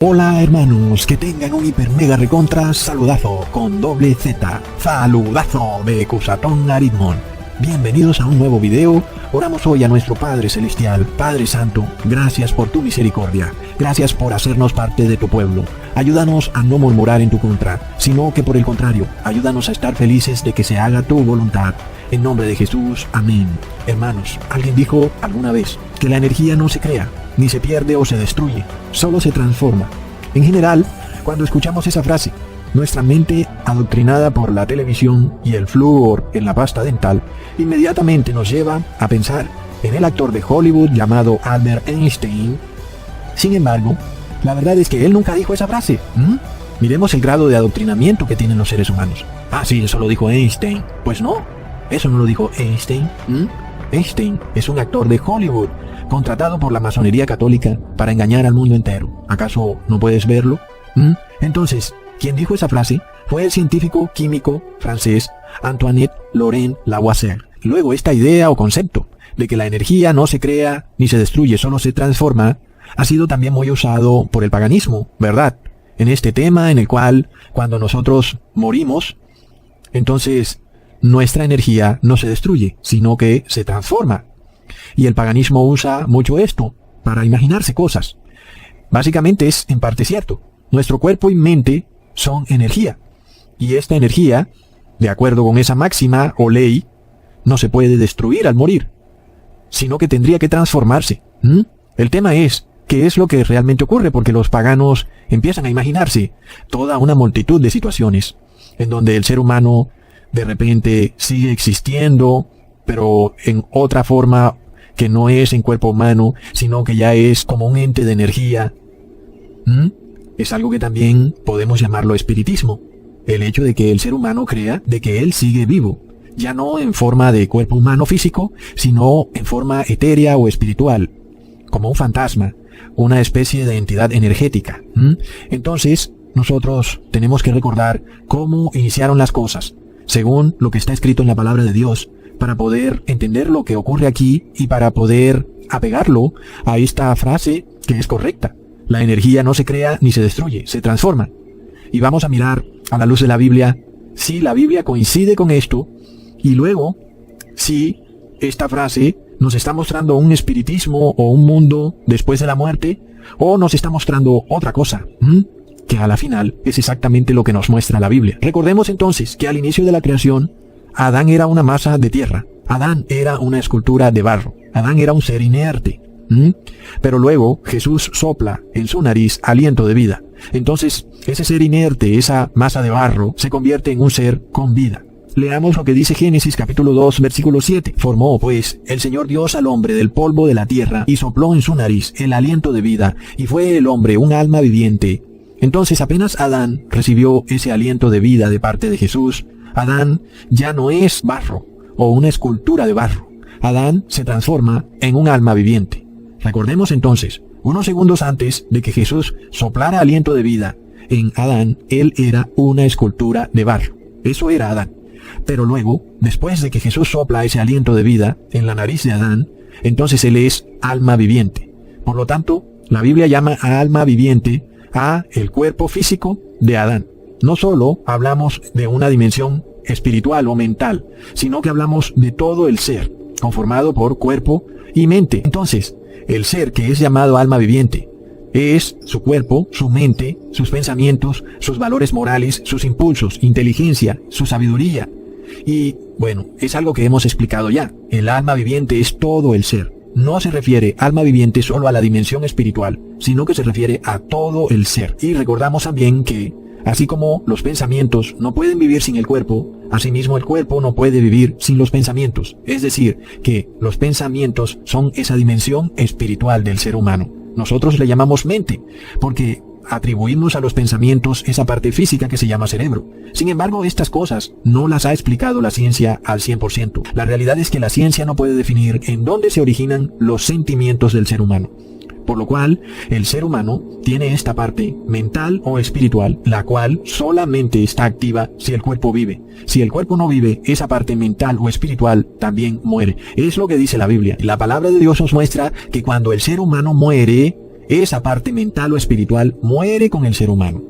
Hola hermanos, que tengan un hiper mega recontra saludazo con doble Z, saludazo de Cusatón Aritmon. Bienvenidos a un nuevo video. Oramos hoy a nuestro Padre Celestial, Padre Santo, gracias por tu misericordia, gracias por hacernos parte de tu pueblo. Ayúdanos a no murmurar en tu contra, sino que por el contrario, ayúdanos a estar felices de que se haga tu voluntad. En nombre de Jesús, amén. Hermanos, alguien dijo alguna vez que la energía no se crea, ni se pierde o se destruye, solo se transforma. En general, cuando escuchamos esa frase, nuestra mente, adoctrinada por la televisión y el flúor en la pasta dental, inmediatamente nos lleva a pensar en el actor de Hollywood llamado Albert Einstein. Sin embargo, la verdad es que él nunca dijo esa frase. Miremos el grado de adoctrinamiento que tienen los seres humanos. Ah, sí, eso lo dijo Einstein. Pues no, eso no lo dijo Einstein. Einstein es un actor de Hollywood, contratado por la masonería católica para engañar al mundo entero. ¿Acaso no puedes verlo? Entonces, quien dijo esa frase fue el científico químico francés Antoine Laurent Lavoisier. Luego, esta idea o concepto de que la energía no se crea ni se destruye, solo se transforma, ha sido también muy usado por el paganismo, ¿verdad? En este tema en el cual, cuando nosotros morimos, entonces nuestra energía no se destruye, sino que se transforma. Y el paganismo usa mucho esto para imaginarse cosas. Básicamente es en parte cierto. Nuestro cuerpo y mente son energía. Y esta energía, de acuerdo con esa máxima o ley, no se puede destruir al morir, sino que tendría que transformarse. El tema es, ¿qué es lo que realmente ocurre? Porque los paganos empiezan a imaginarse toda una multitud de situaciones en donde el ser humano de repente sigue existiendo, pero en otra forma que no es en cuerpo humano, sino que ya es como un ente de energía. Es algo que también podemos llamarlo espiritismo. El hecho de que el ser humano crea de que él sigue vivo, ya no en forma de cuerpo humano físico, sino en forma etérea o espiritual, como un fantasma, una especie de entidad energética. Entonces, nosotros tenemos que recordar cómo iniciaron las cosas, según lo que está escrito en la palabra de Dios, para poder entender lo que ocurre aquí y para poder apegarlo a esta frase que es correcta. La energía no se crea ni se destruye, se transforma. Y vamos a mirar a la luz de la Biblia si la Biblia coincide con esto, y luego si esta frase nos está mostrando un espiritismo o un mundo después de la muerte, o nos está mostrando otra cosa, que a la final es exactamente lo que nos muestra la Biblia. Recordemos entonces que al inicio de la creación, Adán era una masa de tierra. Adán era una escultura de barro. Adán era un ser inerte. Pero luego Jesús sopla en su nariz aliento de vida. Entonces, ese ser inerte, esa masa de barro, se convierte en un ser con vida. Leamos lo que dice Génesis capítulo 2, versículo 7. Formó, pues, el Señor Dios al hombre del polvo de la tierra, y sopló en su nariz el aliento de vida, y fue el hombre un alma viviente. Entonces, apenas Adán recibió ese aliento de vida de parte de Jesús, Adán ya no es barro o una escultura de barro. Adán se transforma en un alma viviente. Recordemos entonces, unos segundos antes de que Jesús soplara aliento de vida en Adán, él era una escultura de barro. Eso era Adán. Pero luego, después de que Jesús sopla ese aliento de vida en la nariz de Adán, entonces él es alma viviente. Por lo tanto, la Biblia llama a alma viviente a el cuerpo físico de Adán. No solo hablamos de una dimensión espiritual o mental, sino que hablamos de todo el ser, conformado por cuerpo y mente. Entonces, el ser que es llamado alma viviente es su cuerpo, su mente, sus pensamientos, sus valores morales, sus impulsos, inteligencia, su sabiduría. Y, bueno, es algo que hemos explicado ya. El alma viviente es todo el ser. No se refiere alma viviente solo a la dimensión espiritual, sino que se refiere a todo el ser. Y recordamos también que, así como los pensamientos no pueden vivir sin el cuerpo, asimismo el cuerpo no puede vivir sin los pensamientos. Es decir, que los pensamientos son esa dimensión espiritual del ser humano. Nosotros le llamamos mente, porque atribuimos a los pensamientos esa parte física que se llama cerebro. Sin embargo, estas cosas no las ha explicado la ciencia al 100%. La realidad es que la ciencia no puede definir en dónde se originan los sentimientos del ser humano. Por lo cual, el ser humano tiene esta parte mental o espiritual, la cual solamente está activa si el cuerpo vive. Si el cuerpo no vive, esa parte mental o espiritual también muere. Es lo que dice la Biblia. La palabra de Dios nos muestra que cuando el ser humano muere, esa parte mental o espiritual muere con el ser humano.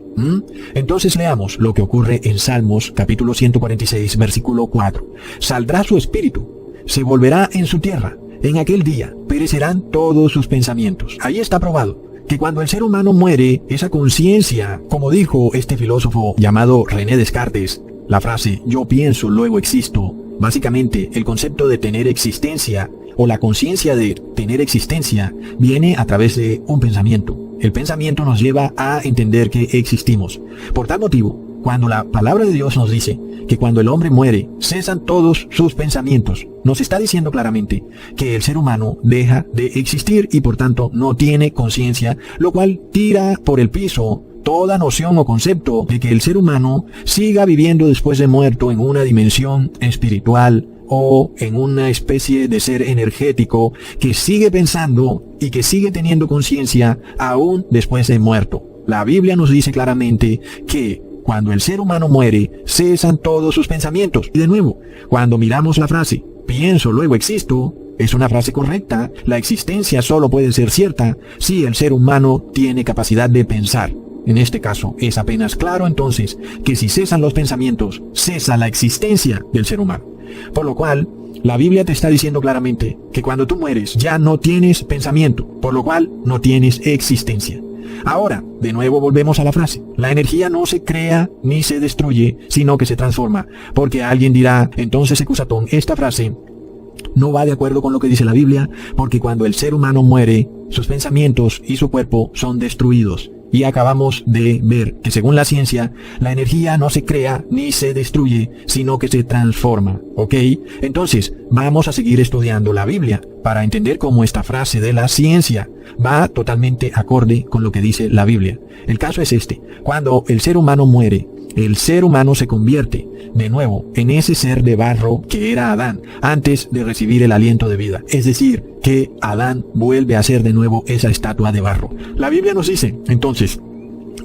Entonces leamos lo que ocurre en Salmos capítulo 146, versículo 4. Saldrá su espíritu, se volverá en su tierra, en aquel día perecerán todos sus pensamientos. Ahí está probado que cuando el ser humano muere, esa conciencia, como dijo este filósofo llamado René Descartes, la frase yo pienso, luego existo, básicamente el concepto de tener existencia o la conciencia de tener existencia viene a través de un pensamiento. El pensamiento nos lleva a entender que existimos. Por tal motivo, cuando la palabra de Dios nos dice que cuando el hombre muere, cesan todos sus pensamientos, nos está diciendo claramente que el ser humano deja de existir y por tanto no tiene conciencia, lo cual tira por el piso toda noción o concepto de que el ser humano siga viviendo después de muerto en una dimensión espiritual o en una especie de ser energético que sigue pensando y que sigue teniendo conciencia aún después de muerto. La Biblia nos dice claramente que cuando el ser humano muere, cesan todos sus pensamientos. Y de nuevo, cuando miramos la frase, pienso, luego existo, es una frase correcta. La existencia solo puede ser cierta si el ser humano tiene capacidad de pensar. En este caso, es apenas claro entonces que si cesan los pensamientos, cesa la existencia del ser humano. Por lo cual, la Biblia te está diciendo claramente que cuando tú mueres ya no tienes pensamiento, por lo cual no tienes existencia. Ahora, de nuevo volvemos a la frase. La energía no se crea ni se destruye, sino que se transforma. Porque alguien dirá, entonces Ecusatón, esta frase no va de acuerdo con lo que dice la Biblia, porque cuando el ser humano muere, sus pensamientos y su cuerpo son destruidos. Y acabamos de ver que según la ciencia, la energía no se crea ni se destruye, sino que se transforma. ¿Ok? Entonces, vamos a seguir estudiando la Biblia para entender cómo esta frase de la ciencia va totalmente acorde con lo que dice la Biblia. El caso es este. Cuando el ser humano muere, el ser humano se convierte de nuevo en ese ser de barro que era Adán antes de recibir el aliento de vida. Es decir, que Adán vuelve a ser de nuevo esa estatua de barro. La Biblia nos dice, entonces,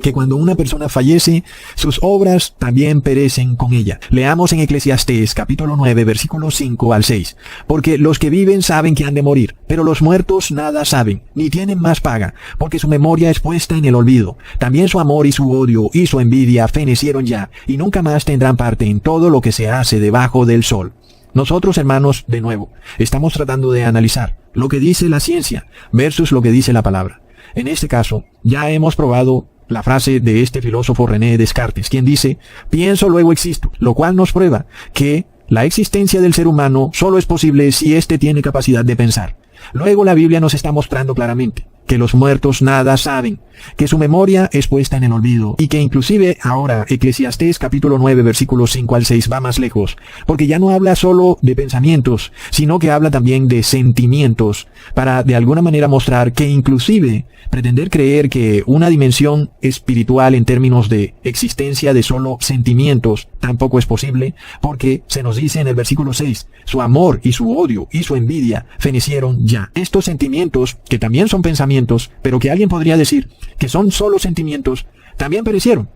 que cuando una persona fallece, sus obras también perecen con ella. Leamos en Eclesiastés capítulo 9, versículos 5 al 6. Porque los que viven saben que han de morir, pero los muertos nada saben, ni tienen más paga, porque su memoria es puesta en el olvido. También su amor y su odio y su envidia fenecieron ya, y nunca más tendrán parte en todo lo que se hace debajo del sol. Nosotros, hermanos, de nuevo, estamos tratando de analizar lo que dice la ciencia versus lo que dice la palabra. En este caso, ya hemos probado la frase de este filósofo René Descartes, quien dice, pienso, luego existo, lo cual nos prueba que la existencia del ser humano solo es posible si éste tiene capacidad de pensar. Luego la Biblia nos está mostrando claramente que los muertos nada saben, que su memoria es puesta en el olvido, y que inclusive ahora Eclesiastés capítulo 9 versículos 5 al 6 va más lejos, porque ya no habla solo de pensamientos, sino que habla también de sentimientos, para de alguna manera mostrar que inclusive pretender creer que una dimensión espiritual en términos de existencia de solo sentimientos tampoco es posible, porque se nos dice en el versículo 6, su amor y su odio y su envidia fenecieron ya. Estos sentimientos, que también son pensamientos, pero que alguien podría decir que son solo sentimientos, también perecieron.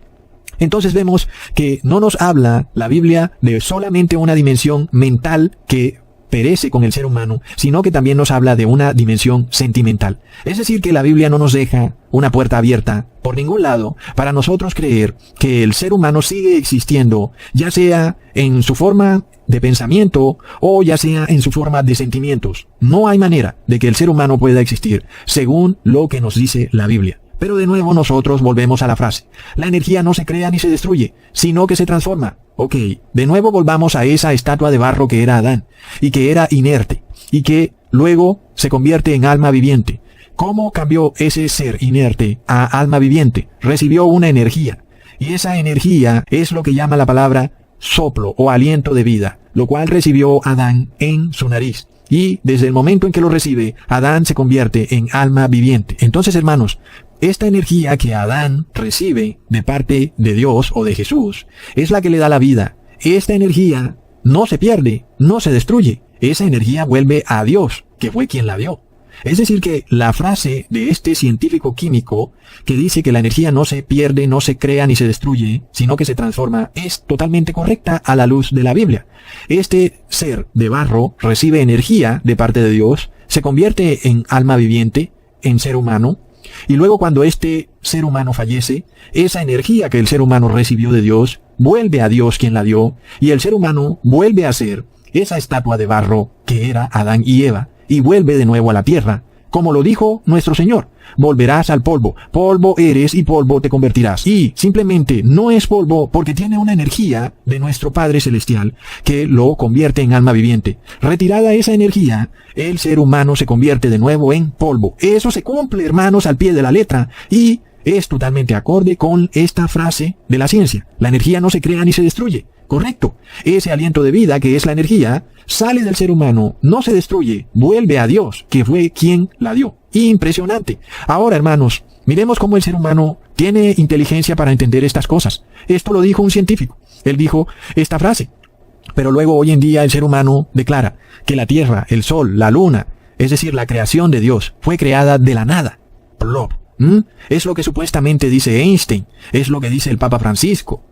Entonces vemos que no nos habla la Biblia de solamente una dimensión mental que perece con el ser humano, sino que también nos habla de una dimensión sentimental. Es decir, que la Biblia no nos deja una puerta abierta por ningún lado para nosotros creer que el ser humano sigue existiendo, ya sea en su forma de pensamiento o ya sea en su forma de sentimientos. No hay manera de que el ser humano pueda existir según lo que nos dice la Biblia. Pero de nuevo nosotros volvemos a la frase. La energía no se crea ni se destruye, sino que se transforma. Ok, de nuevo volvamos a esa estatua de barro que era Adán, y que era inerte, y que luego se convierte en alma viviente. ¿Cómo cambió ese ser inerte a alma viviente? Recibió una energía, y esa energía es lo que llama la palabra soplo o aliento de vida, lo cual recibió Adán en su nariz. Y desde el momento en que lo recibe, Adán se convierte en alma viviente. Entonces, hermanos, esta energía que Adán recibe de parte de Dios o de Jesús es la que le da la vida. Esta energía no se pierde, no se destruye. Esa energía vuelve a Dios, que fue quien la dio. Es decir que la frase de este científico químico que dice que la energía no se pierde, no se crea ni se destruye, sino que se transforma, es totalmente correcta a la luz de la Biblia. Este ser de barro recibe energía de parte de Dios, se convierte en alma viviente, en ser humano, Y luego cuando este ser humano fallece, esa energía que el ser humano recibió de Dios, vuelve a Dios quien la dio, y el ser humano vuelve a ser esa estatua de barro que era Adán y Eva, y vuelve de nuevo a la tierra, como lo dijo nuestro Señor. Volverás al polvo, polvo eres y polvo te convertirás. Y simplemente no es polvo porque tiene una energía de nuestro Padre Celestial que lo convierte en alma viviente. Retirada esa energía, el ser humano se convierte de nuevo en polvo. Eso se cumple, hermanos, al pie de la letra, y es totalmente acorde con esta frase de la ciencia. La energía no se crea ni se destruye. Correcto. Ese aliento de vida, que es la energía, sale del ser humano, no se destruye, vuelve a Dios, que fue quien la dio. Impresionante. Ahora, hermanos, miremos cómo el ser humano tiene inteligencia para entender estas cosas. Esto lo dijo un científico. Él dijo esta frase. Pero luego, hoy en día, el ser humano declara que la tierra, el sol, la luna, es decir, la creación de Dios, fue creada de la nada. Plop. Es lo que supuestamente dice Einstein, es lo que dice el Papa Francisco.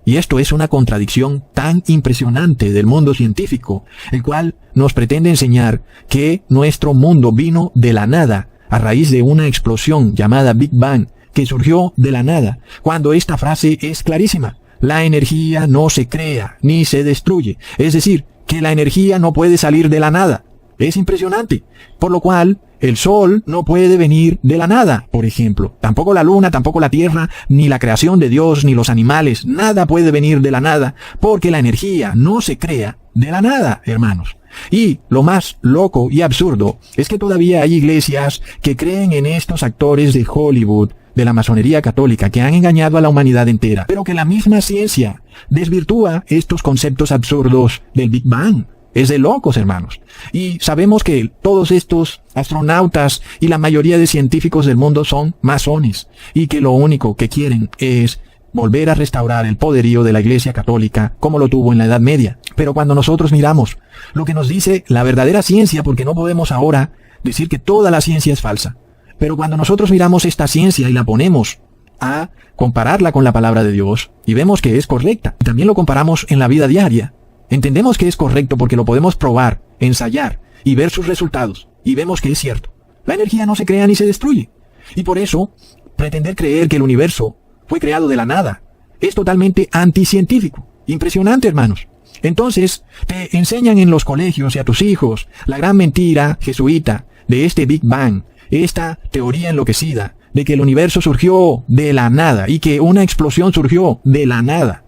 Y esto es una contradicción tan impresionante del mundo científico, el cual nos pretende enseñar que nuestro mundo vino de la nada, a raíz de una explosión llamada Big Bang, que surgió de la nada, cuando esta frase es clarísima. La energía no se crea ni se destruye, es decir, que la energía no puede salir de la nada. Es impresionante, por lo cual el sol no puede venir de la nada, por ejemplo. Tampoco la luna, tampoco la tierra, ni la creación de Dios, ni los animales. Nada puede venir de la nada, porque la energía no se crea de la nada, hermanos. Y lo más loco y absurdo es que todavía hay iglesias que creen en estos actores de Hollywood, de la masonería católica, que han engañado a la humanidad entera, pero que la misma ciencia desvirtúa estos conceptos absurdos del Big Bang. Es de locos, hermanos. Y sabemos que todos estos astronautas y la mayoría de científicos del mundo son masones, y que lo único que quieren es volver a restaurar el poderío de la Iglesia Católica como lo tuvo en la Edad Media. Pero cuando nosotros miramos lo que nos dice la verdadera ciencia, porque no podemos ahora decir que toda la ciencia es falsa, pero cuando nosotros miramos esta ciencia y la ponemos a compararla con la palabra de Dios, y vemos que es correcta, y también lo comparamos en la vida diaria, entendemos que es correcto porque lo podemos probar, ensayar y ver sus resultados, y vemos que es cierto. La energía no se crea ni se destruye. Y por eso, pretender creer que el universo fue creado de la nada es totalmente anticientífico. Impresionante, hermanos. Entonces, te enseñan en los colegios y a tus hijos la gran mentira jesuita de este Big Bang, esta teoría enloquecida de que el universo surgió de la nada y que una explosión surgió de la nada.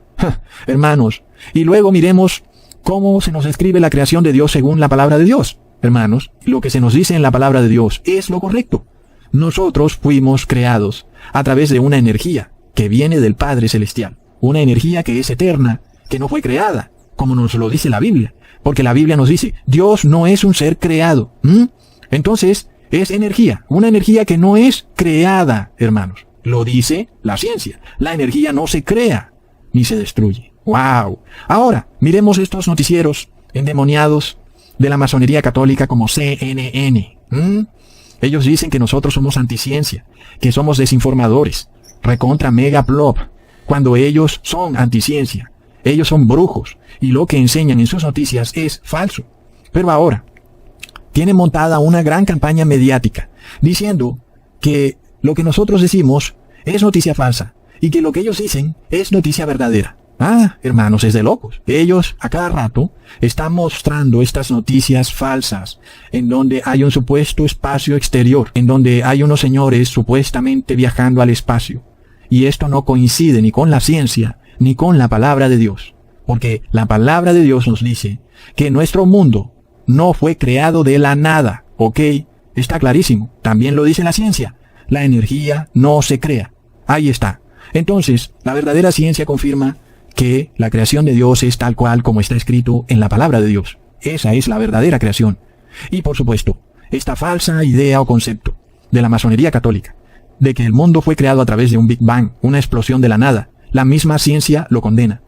Hermanos, y luego miremos cómo se nos escribe la creación de Dios según la palabra de Dios. Hermanos, lo que se nos dice en la palabra de Dios es lo correcto. Nosotros fuimos creados a través de una energía que viene del Padre Celestial. Una energía que es eterna, que no fue creada, como nos lo dice la Biblia. Porque la Biblia nos dice, Dios no es un ser creado. Entonces, es energía, una energía que no es creada, hermanos. Lo dice la ciencia. La energía no se crea, ni se destruye. ¡Wow! Ahora, miremos estos noticieros endemoniados de la masonería católica como CNN. Ellos dicen que nosotros somos anticiencia, que somos desinformadores, recontra mega plop, cuando ellos son anticiencia. Ellos son brujos, y lo que enseñan en sus noticias es falso. Pero ahora, tienen montada una gran campaña mediática, diciendo que lo que nosotros decimos es noticia falsa, y que lo que ellos dicen es noticia verdadera. Hermanos, es de locos. Ellos a cada rato están mostrando estas noticias falsas, en donde hay un supuesto espacio exterior, en donde hay unos señores supuestamente viajando al espacio. Y esto no coincide ni con la ciencia, ni con la palabra de Dios. Porque la palabra de Dios nos dice que nuestro mundo no fue creado de la nada. ¿Ok? Está clarísimo. También lo dice la ciencia. La energía no se crea. Ahí está. Entonces, la verdadera ciencia confirma que la creación de Dios es tal cual como está escrito en la palabra de Dios. Esa es la verdadera creación. Y por supuesto, esta falsa idea o concepto de la masonería católica, de que el mundo fue creado a través de un Big Bang, una explosión de la nada, la misma ciencia lo condena.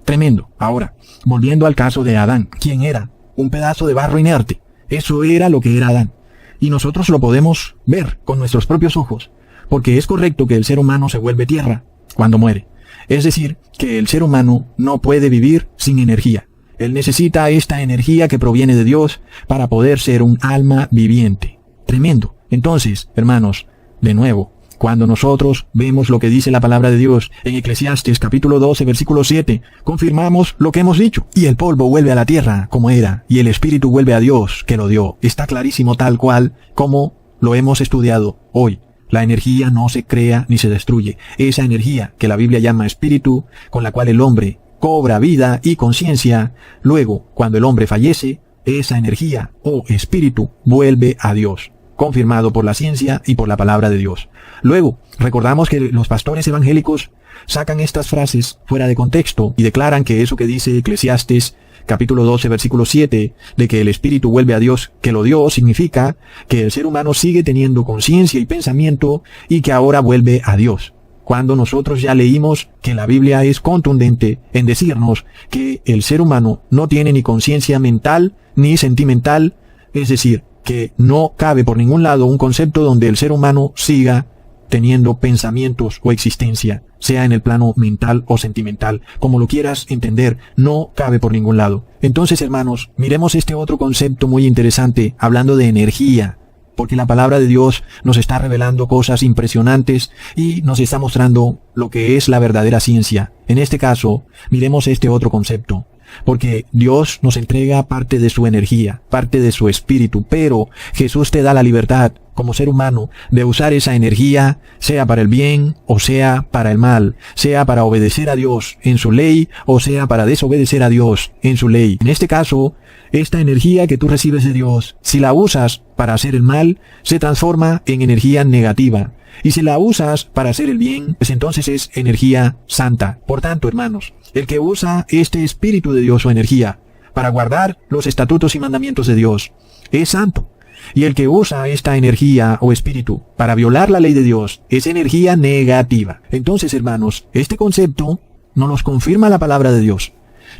Tremendo. Ahora, volviendo al caso de Adán, ¿quién era? Un pedazo de barro inerte. Eso era lo que era Adán. Y nosotros lo podemos ver con nuestros propios ojos, porque es correcto que el ser humano se vuelve tierra cuando muere. Es decir, que el ser humano no puede vivir sin energía. Él necesita esta energía que proviene de Dios para poder ser un alma viviente. Tremendo. Entonces, hermanos, De nuevo, cuando nosotros vemos lo que dice la palabra de Dios en Eclesiastes capítulo 12, versículo 7, confirmamos lo que hemos dicho. Y el polvo vuelve a la tierra como era, y el espíritu vuelve a Dios que lo dio. Está clarísimo tal cual como lo hemos estudiado hoy. La energía no se crea ni se destruye. Esa energía que la Biblia llama espíritu, con la cual el hombre cobra vida y conciencia, luego, cuando el hombre fallece, esa energía o espíritu vuelve a Dios, confirmado por la ciencia y por la palabra de Dios. Luego, recordamos que los pastores evangélicos sacan estas frases fuera de contexto y declaran que eso que dice Eclesiastes capítulo 12, versículo 7, de que el espíritu vuelve a Dios que lo dio, significa que el ser humano sigue teniendo conciencia y pensamiento y que ahora vuelve a Dios. Cuando nosotros ya leímos que la Biblia es contundente en decirnos que el ser humano no tiene ni conciencia mental ni sentimental, es decir, que no cabe por ningún lado un concepto donde el ser humano siga teniendo pensamientos o existencia, sea en el plano mental o sentimental, como lo quieras entender, no cabe por ningún lado. Entonces, hermanos, miremos este otro concepto muy interesante, hablando de energía, porque la palabra de Dios nos está revelando cosas impresionantes y nos está mostrando lo que es la verdadera ciencia. En este caso, miremos este otro concepto. Porque Dios nos entrega parte de su energía, parte de su espíritu, pero Jesús te da la libertad, como ser humano, de usar esa energía, sea para el bien o sea para el mal, sea para obedecer a Dios en su ley o sea para desobedecer a Dios en su ley. En este caso, esta energía que tú recibes de Dios, si la usas para hacer el mal, se transforma en energía negativa. Y si la usas para hacer el bien, pues entonces es energía santa. Por tanto, hermanos, el que usa este espíritu de Dios o energía para guardar los estatutos y mandamientos de Dios es santo. Y el que usa esta energía o espíritu para violar la ley de Dios es energía negativa. Entonces, hermanos, este concepto nos los confirma la palabra de Dios,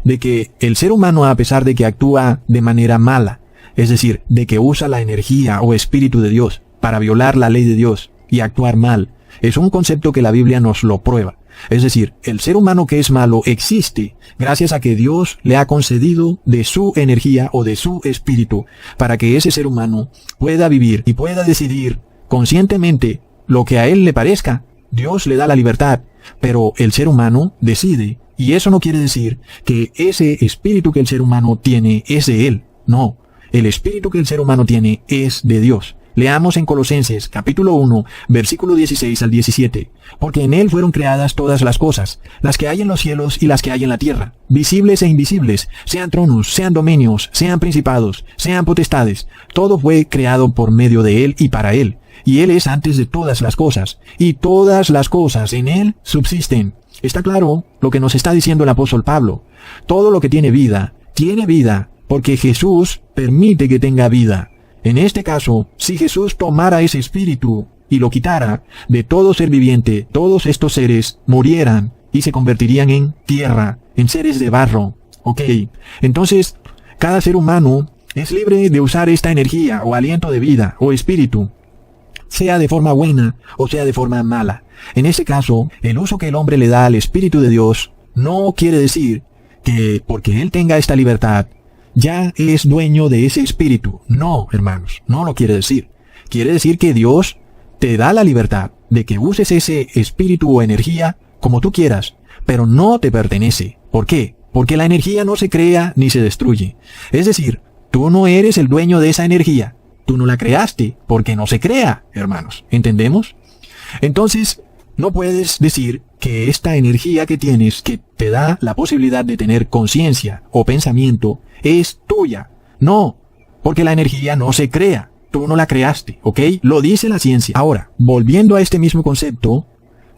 de que el ser humano, a pesar de que actúa de manera mala, es decir, de que usa la energía o espíritu de Dios para violar la ley de Dios y actuar mal, es un concepto que la Biblia nos lo prueba. Es decir, el ser humano que es malo existe gracias a que Dios le ha concedido de su energía o de su espíritu para que ese ser humano pueda vivir y pueda decidir conscientemente lo que a él le parezca. Dios le da la libertad, pero el ser humano decide, y eso no quiere decir que ese espíritu que el ser humano tiene es de él. No, el espíritu que el ser humano tiene es de Dios. Leamos en Colosenses capítulo 1, versículo 16 al 17. Porque en Él fueron creadas todas las cosas, las que hay en los cielos y las que hay en la tierra, visibles e invisibles, sean tronos, sean dominios, sean principados, sean potestades. Todo fue creado por medio de Él y para Él. Y Él es antes de todas las cosas, y todas las cosas en Él subsisten. Está claro lo que nos está diciendo el apóstol Pablo. Todo lo que tiene vida, porque Jesús permite que tenga vida. En este caso, si Jesús tomara ese espíritu y lo quitara de todo ser viviente, todos estos seres murieran y se convertirían en tierra, en seres de barro. Ok, entonces cada ser humano es libre de usar esta energía o aliento de vida o espíritu, sea de forma buena o sea de forma mala. En este caso, el uso que el hombre le da al Espíritu de Dios no quiere decir que porque él tenga esta libertad, ya es dueño de ese espíritu. No, hermanos, no lo quiere decir. Quiere decir que Dios te da la libertad de que uses ese espíritu o energía como tú quieras, pero no te pertenece. ¿Por qué? Porque la energía no se crea ni se destruye. Es decir, tú no eres el dueño de esa energía. Tú no la creaste porque no se crea, hermanos. ¿Entendemos? Entonces, no puedes decir que esta energía que tienes, que te da la posibilidad de tener conciencia o pensamiento, es tuya. No, porque la energía no se crea. Tú no la creaste, ¿ok? Lo dice la ciencia. Ahora, volviendo a este mismo concepto,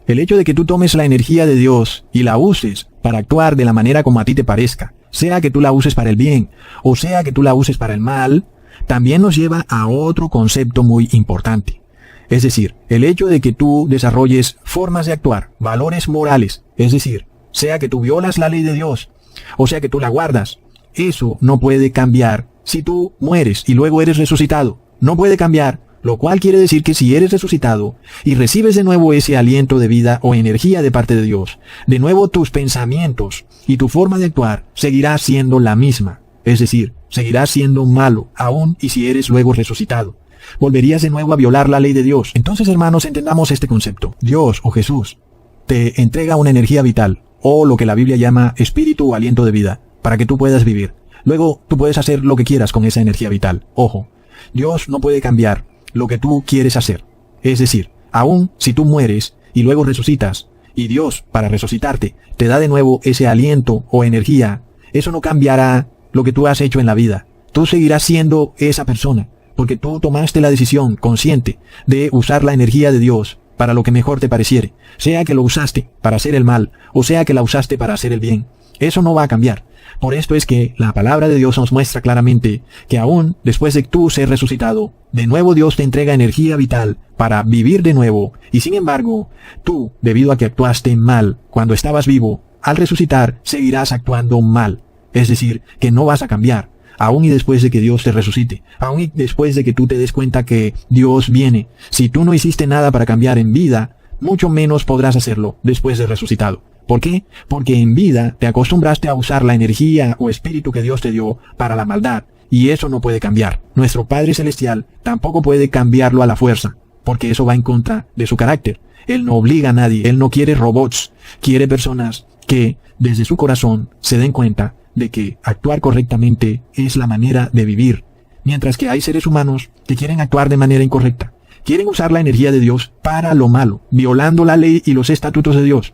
el hecho de que tú tomes la energía de Dios y la uses para actuar de la manera como a ti te parezca, sea que tú la uses para el bien o sea que tú la uses para el mal, también nos lleva a otro concepto muy importante. Es decir, el hecho de que tú desarrolles formas de actuar, valores morales, es decir, sea que tú violas la ley de Dios, o sea que tú la guardas, eso no puede cambiar si tú mueres y luego eres resucitado. No puede cambiar, lo cual quiere decir que si eres resucitado y recibes de nuevo ese aliento de vida o energía de parte de Dios, de nuevo tus pensamientos y tu forma de actuar seguirá siendo la misma. Es decir, seguirás siendo malo, aún y si eres luego resucitado. volverías de nuevo a violar la ley de Dios. Entonces, hermanos, entendamos este concepto. Dios o Jesús te entrega una energía vital, o lo que la Biblia llama espíritu o aliento de vida, para que tú puedas vivir. Luego, tú puedes hacer lo que quieras con esa energía vital. Ojo, Dios no puede cambiar lo que tú quieres hacer. Es decir, aun si tú mueres y luego resucitas, y Dios, para resucitarte, te da de nuevo ese aliento o energía, eso no cambiará lo que tú has hecho en la vida. Tú seguirás siendo esa persona, porque tú tomaste la decisión consciente de usar la energía de Dios para lo que mejor te pareciere, sea que lo usaste para hacer el mal, o sea que la usaste para hacer el bien. Eso no va a cambiar. Por esto es que la palabra de Dios nos muestra claramente que aún después de tú ser resucitado, de nuevo Dios te entrega energía vital para vivir de nuevo, y sin embargo, tú, debido a que actuaste mal cuando estabas vivo, al resucitar seguirás actuando mal. Es decir, que no vas a cambiar, aún y después de que Dios te resucite, aún y después de que tú te des cuenta que Dios viene. Si tú no hiciste nada para cambiar en vida, mucho menos podrás hacerlo después de resucitado. ¿Por qué? Porque en vida te acostumbraste a usar la energía o espíritu que Dios te dio para la maldad, y eso no puede cambiar. Nuestro Padre Celestial tampoco puede cambiarlo a la fuerza, porque eso va en contra de su carácter. Él no obliga a nadie, Él no quiere robots, quiere personas que desde su corazón se den cuenta de que actuar correctamente es la manera de vivir, mientras que hay seres humanos que quieren actuar de manera incorrecta. Quieren usar la energía de Dios para lo malo, violando la ley y los estatutos de Dios.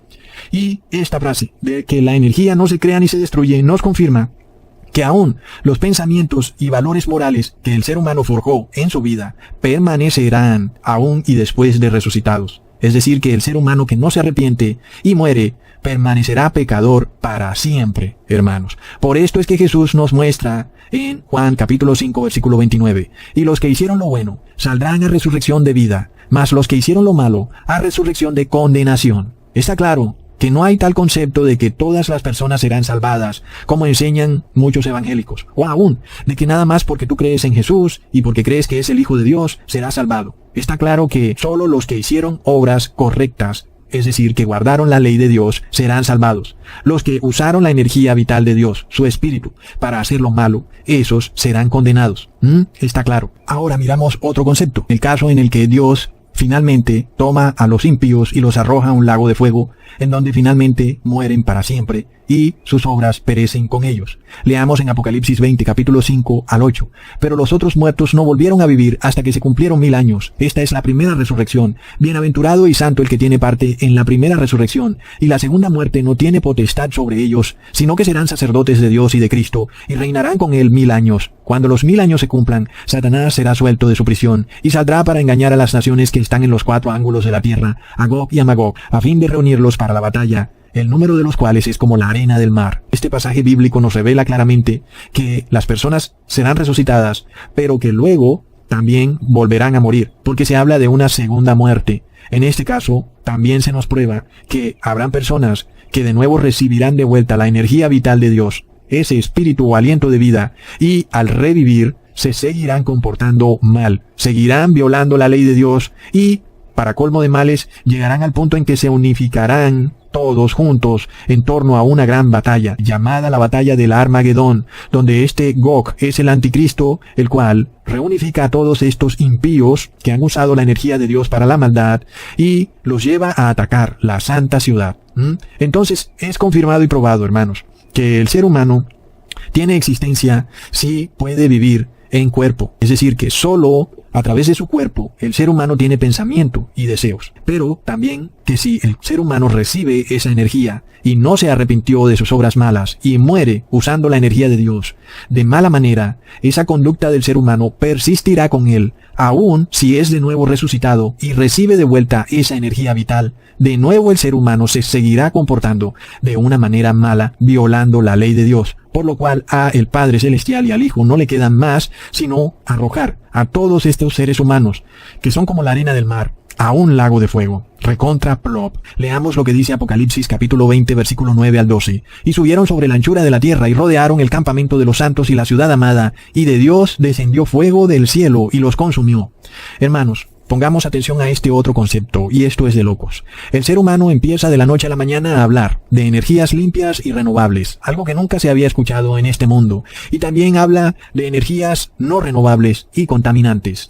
Y esta frase de que la energía no se crea ni se destruye nos confirma que aún los pensamientos y valores morales que el ser humano forjó en su vida permanecerán aún y después de resucitados. Es decir, que el ser humano que no se arrepiente y muere permanecerá pecador para siempre, hermanos. Por esto es que Jesús nos muestra en Juan capítulo 5 versículo 29, y los que hicieron lo bueno saldrán a resurrección de vida, mas los que hicieron lo malo a resurrección de condenación. Está claro que no hay tal concepto de que todas las personas serán salvadas, como enseñan muchos evangélicos, o aún de que nada más porque tú crees en Jesús y porque crees que es el Hijo de Dios, serás salvado. Está claro que solo los que hicieron obras correctas, es decir, que guardaron la ley de Dios, serán salvados. Los que usaron la energía vital de Dios, su espíritu, para hacer lo malo, esos serán condenados. Está claro. Ahora miramos otro concepto, el caso en el que Dios finalmente toma a los impíos y los arroja a un lago de fuego, en donde finalmente mueren para siempre y sus obras perecen con ellos. Leamos en Apocalipsis 20, capítulo 5 al 8. Pero los otros muertos no volvieron a vivir hasta que se cumplieron 1000 años. Esta es la primera resurrección. Bienaventurado y santo el que tiene parte en la primera resurrección. Y la segunda muerte no tiene potestad sobre ellos, sino que serán sacerdotes de Dios y de Cristo, y reinarán con él 1000 años. Cuando los 1000 años se cumplan, Satanás será suelto de su prisión, y saldrá para engañar a las naciones que están en los 4 ángulos de la tierra, a Gog y a Magog, a fin de reunirlos para la batalla, el número de los cuales es como la arena del mar. Este pasaje bíblico nos revela claramente que las personas serán resucitadas, pero que luego también volverán a morir, porque se habla de una segunda muerte. En este caso, también se nos prueba que habrán personas que de nuevo recibirán de vuelta la energía vital de Dios, ese espíritu o aliento de vida, y al revivir se seguirán comportando mal, seguirán violando la ley de Dios y, para colmo de males, llegarán al punto en que se unificarán todos juntos en torno a una gran batalla, llamada la batalla del Armagedón, donde este Gog es el anticristo, el cual reunifica a todos estos impíos que han usado la energía de Dios para la maldad y los lleva a atacar la santa ciudad. Entonces, es confirmado y probado, hermanos, que el ser humano tiene existencia si puede vivir en cuerpo, es decir, que solo a través de su cuerpo el ser humano tiene pensamiento y deseos, pero también que si el ser humano recibe esa energía y no se arrepintió de sus obras malas y muere usando la energía de Dios de mala manera, esa conducta del ser humano persistirá con él, aun si es de nuevo resucitado y recibe de vuelta esa energía vital. De nuevo el ser humano se seguirá comportando de una manera mala, violando la ley de Dios, por lo cual a el Padre Celestial y al Hijo no le quedan más sino arrojar a todos estos seres humanos, que son como la arena del mar, a un lago de fuego. Recontra plop. Leamos lo que dice Apocalipsis capítulo 20 versículo 9 al 12. Y subieron sobre la anchura de la tierra y rodearon el campamento de los santos y la ciudad amada, y de Dios descendió fuego del cielo y los consumió. Hermanos, Pongamos atención a este otro concepto, y esto es de locos. El ser humano empieza de la noche a la mañana a hablar de energías limpias y renovables, algo que nunca se había escuchado en este mundo, y también habla de energías no renovables y contaminantes.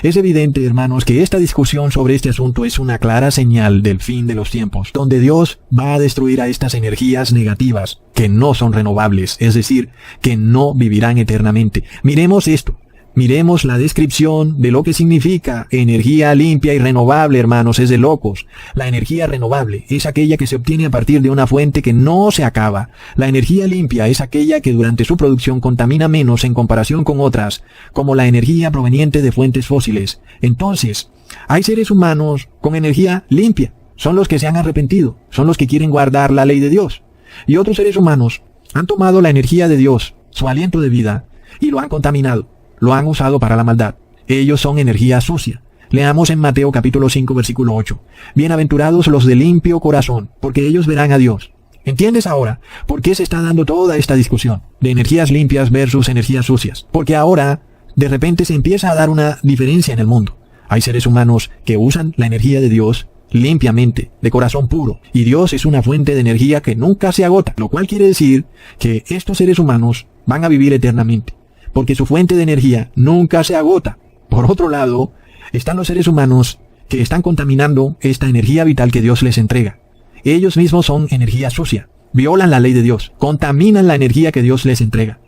Es evidente, hermanos, que esta discusión sobre este asunto es una clara señal del fin de los tiempos, donde Dios va a destruir a estas energías negativas, que no son renovables, es decir, que no vivirán eternamente. Miremos esto. Miremos la descripción de lo que significa energía limpia y renovable, hermanos, es de locos. La energía renovable es aquella que se obtiene a partir de una fuente que no se acaba. La energía limpia es aquella que durante su producción contamina menos en comparación con otras, como la energía proveniente de fuentes fósiles. Entonces, hay seres humanos con energía limpia. Son los que se han arrepentido, son los que quieren guardar la ley de Dios. Y otros seres humanos han tomado la energía de Dios, su aliento de vida, y lo han contaminado. Lo han usado para la maldad. Ellos son energía sucia. Leamos en Mateo capítulo 5 versículo 8. Bienaventurados los de limpio corazón, porque ellos verán a Dios. ¿Entiendes ahora por qué se está dando toda esta discusión de energías limpias versus energías sucias? Porque ahora, de repente se empieza a dar una diferencia en el mundo. Hay seres humanos que usan la energía de Dios limpiamente, de corazón puro, y Dios es una fuente de energía que nunca se agota, lo cual quiere decir que estos seres humanos van a vivir eternamente, porque su fuente de energía nunca se agota. Por otro lado, están los seres humanos que están contaminando esta energía vital que Dios les entrega. Ellos mismos son energía sucia, violan la ley de Dios, contaminan la energía que Dios les entrega,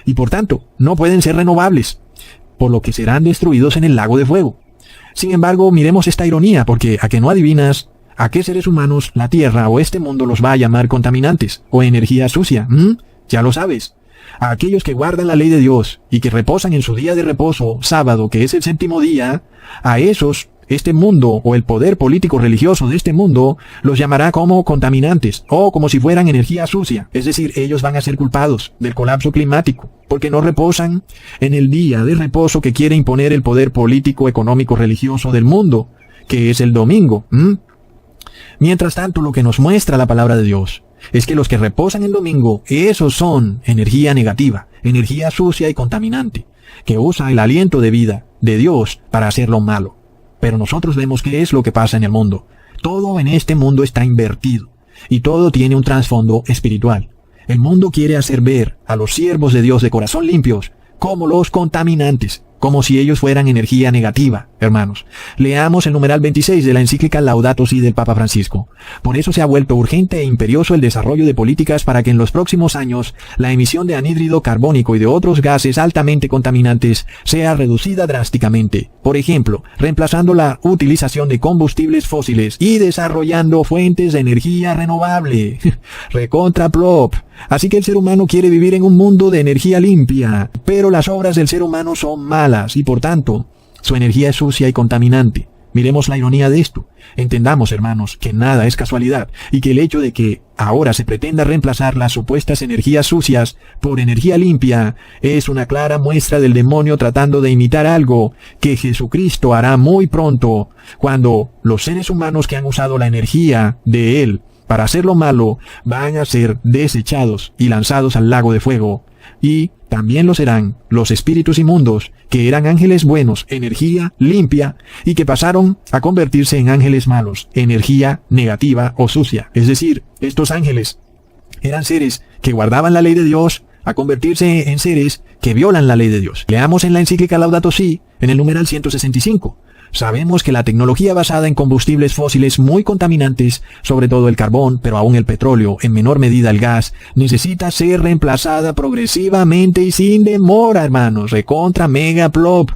y por tanto, no pueden ser renovables, por lo que serán destruidos en el lago de fuego. Sin embargo, miremos esta ironía, porque a que no adivinas a qué seres humanos la tierra o este mundo los va a llamar contaminantes o energía sucia. Ya lo sabes. A aquellos que guardan la ley de Dios y que reposan en su día de reposo, sábado, que es el séptimo día, a esos, este mundo o el poder político religioso de este mundo los llamará como contaminantes o como si fueran energía sucia. Es decir, ellos van a ser culpados del colapso climático porque no reposan en el día de reposo que quiere imponer el poder político, económico, religioso del mundo, que es el domingo. Mientras tanto, lo que nos muestra la palabra de Dios es que los que reposan el domingo, esos son energía negativa, energía sucia y contaminante, que usa el aliento de vida de Dios para hacer lo malo. Pero nosotros vemos qué es lo que pasa en el mundo. Todo en este mundo está invertido, y todo tiene un trasfondo espiritual. El mundo quiere hacer ver a los siervos de Dios de corazón limpios como los contaminantes, como si ellos fueran energía negativa, hermanos. Leamos el numeral 26 de la encíclica Laudato Si del Papa Francisco. Por eso se ha vuelto urgente e imperioso el desarrollo de políticas para que en los próximos años la emisión de anhídrido carbónico y de otros gases altamente contaminantes sea reducida drásticamente. Por ejemplo, reemplazando la utilización de combustibles fósiles y desarrollando fuentes de energía renovable. Recontra plop. Así que el ser humano quiere vivir en un mundo de energía limpia, pero las obras del ser humano son malas y por tanto, su energía es sucia y contaminante. Miremos la ironía de esto. Entendamos, hermanos, que nada es casualidad y que el hecho de que ahora se pretenda reemplazar las supuestas energías sucias por energía limpia es una clara muestra del demonio tratando de imitar algo que Jesucristo hará muy pronto, cuando los seres humanos que han usado la energía de Él para hacer lo malo van a ser desechados y lanzados al lago de fuego. Y también lo serán los espíritus inmundos, que eran ángeles buenos, energía limpia, y que pasaron a convertirse en ángeles malos, energía negativa o sucia. Es decir, estos ángeles eran seres que guardaban la ley de Dios, a convertirse en seres que violan la ley de Dios. Leamos en la encíclica Laudato Si, en el numeral 165. Sabemos que la tecnología basada en combustibles fósiles muy contaminantes, sobre todo el carbón, pero aún el petróleo, en menor medida el gas, necesita ser reemplazada progresivamente y sin demora, hermanos. Recontra mega plop.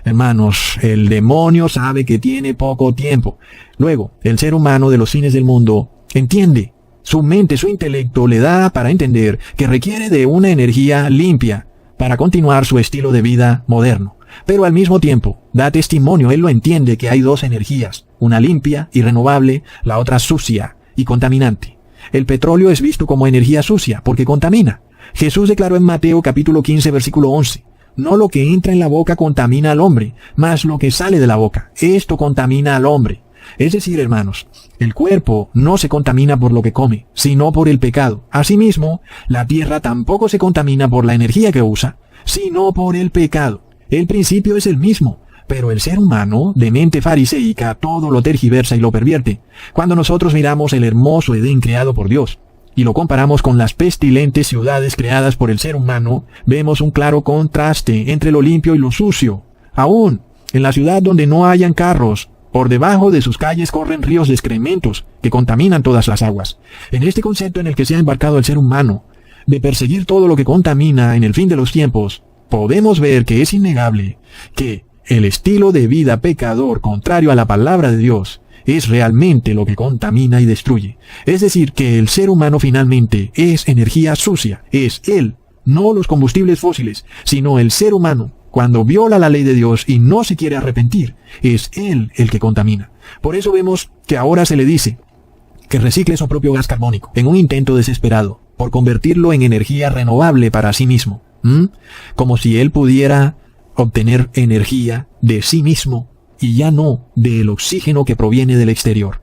Hermanos, el demonio sabe que tiene poco tiempo. Luego, el ser humano de los fines del mundo entiende. Su mente, su intelecto le da para entender que requiere de una energía limpia para continuar su estilo de vida moderno. Pero al mismo tiempo, da testimonio, él lo entiende, que hay dos energías, una limpia y renovable, la otra sucia y contaminante. El petróleo es visto como energía sucia, porque contamina. Jesús declaró en Mateo capítulo 15 versículo 11, no lo que entra en la boca contamina al hombre, mas lo que sale de la boca, esto contamina al hombre. Es decir, hermanos, el cuerpo no se contamina por lo que come, sino por el pecado. Asimismo, la tierra tampoco se contamina por la energía que usa, sino por el pecado. El principio es el mismo. Pero el ser humano, de mente fariseica, todo lo tergiversa y lo pervierte. Cuando nosotros miramos el hermoso Edén creado por Dios y lo comparamos con las pestilentes ciudades creadas por el ser humano, vemos un claro contraste entre lo limpio y lo sucio. Aún en la ciudad donde no hayan carros, por debajo de sus calles corren ríos de excrementos que contaminan todas las aguas. En este concepto en el que se ha embarcado el ser humano, de perseguir todo lo que contamina en el fin de los tiempos, podemos ver que es innegable que el estilo de vida pecador contrario a la palabra de Dios es realmente lo que contamina y destruye. Es decir, que el ser humano finalmente es energía sucia, es él, no los combustibles fósiles, sino el ser humano. Cuando viola la ley de Dios y no se quiere arrepentir, es él el que contamina. Por eso vemos que ahora se le dice que recicle su propio gas carbónico en un intento desesperado por convertirlo en energía renovable para sí mismo. Como si él pudiera obtener energía de sí mismo y ya no del oxígeno que proviene del exterior.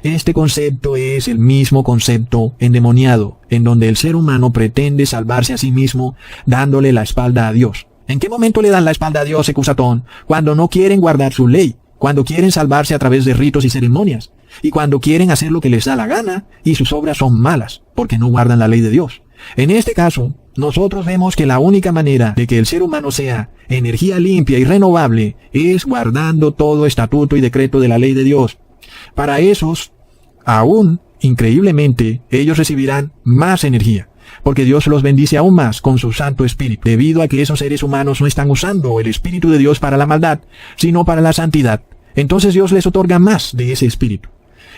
Este concepto es el mismo concepto endemoniado, en donde el ser humano pretende salvarse a sí mismo dándole la espalda a Dios. ¿En qué momento le dan la espalda a Dios, Ecusatón? Cuando no quieren guardar su ley, cuando quieren salvarse a través de ritos y ceremonias, y cuando quieren hacer lo que les da la gana, y sus obras son malas, porque no guardan la ley de Dios. En este caso, nosotros vemos que la única manera de que el ser humano sea energía limpia y renovable es guardando todo estatuto y decreto de la ley de Dios. Para esos, aún, increíblemente, ellos recibirán más energía, porque Dios los bendice aún más con su Santo Espíritu, debido a que esos seres humanos no están usando el Espíritu de Dios para la maldad, sino para la santidad. Entonces Dios les otorga más de ese Espíritu.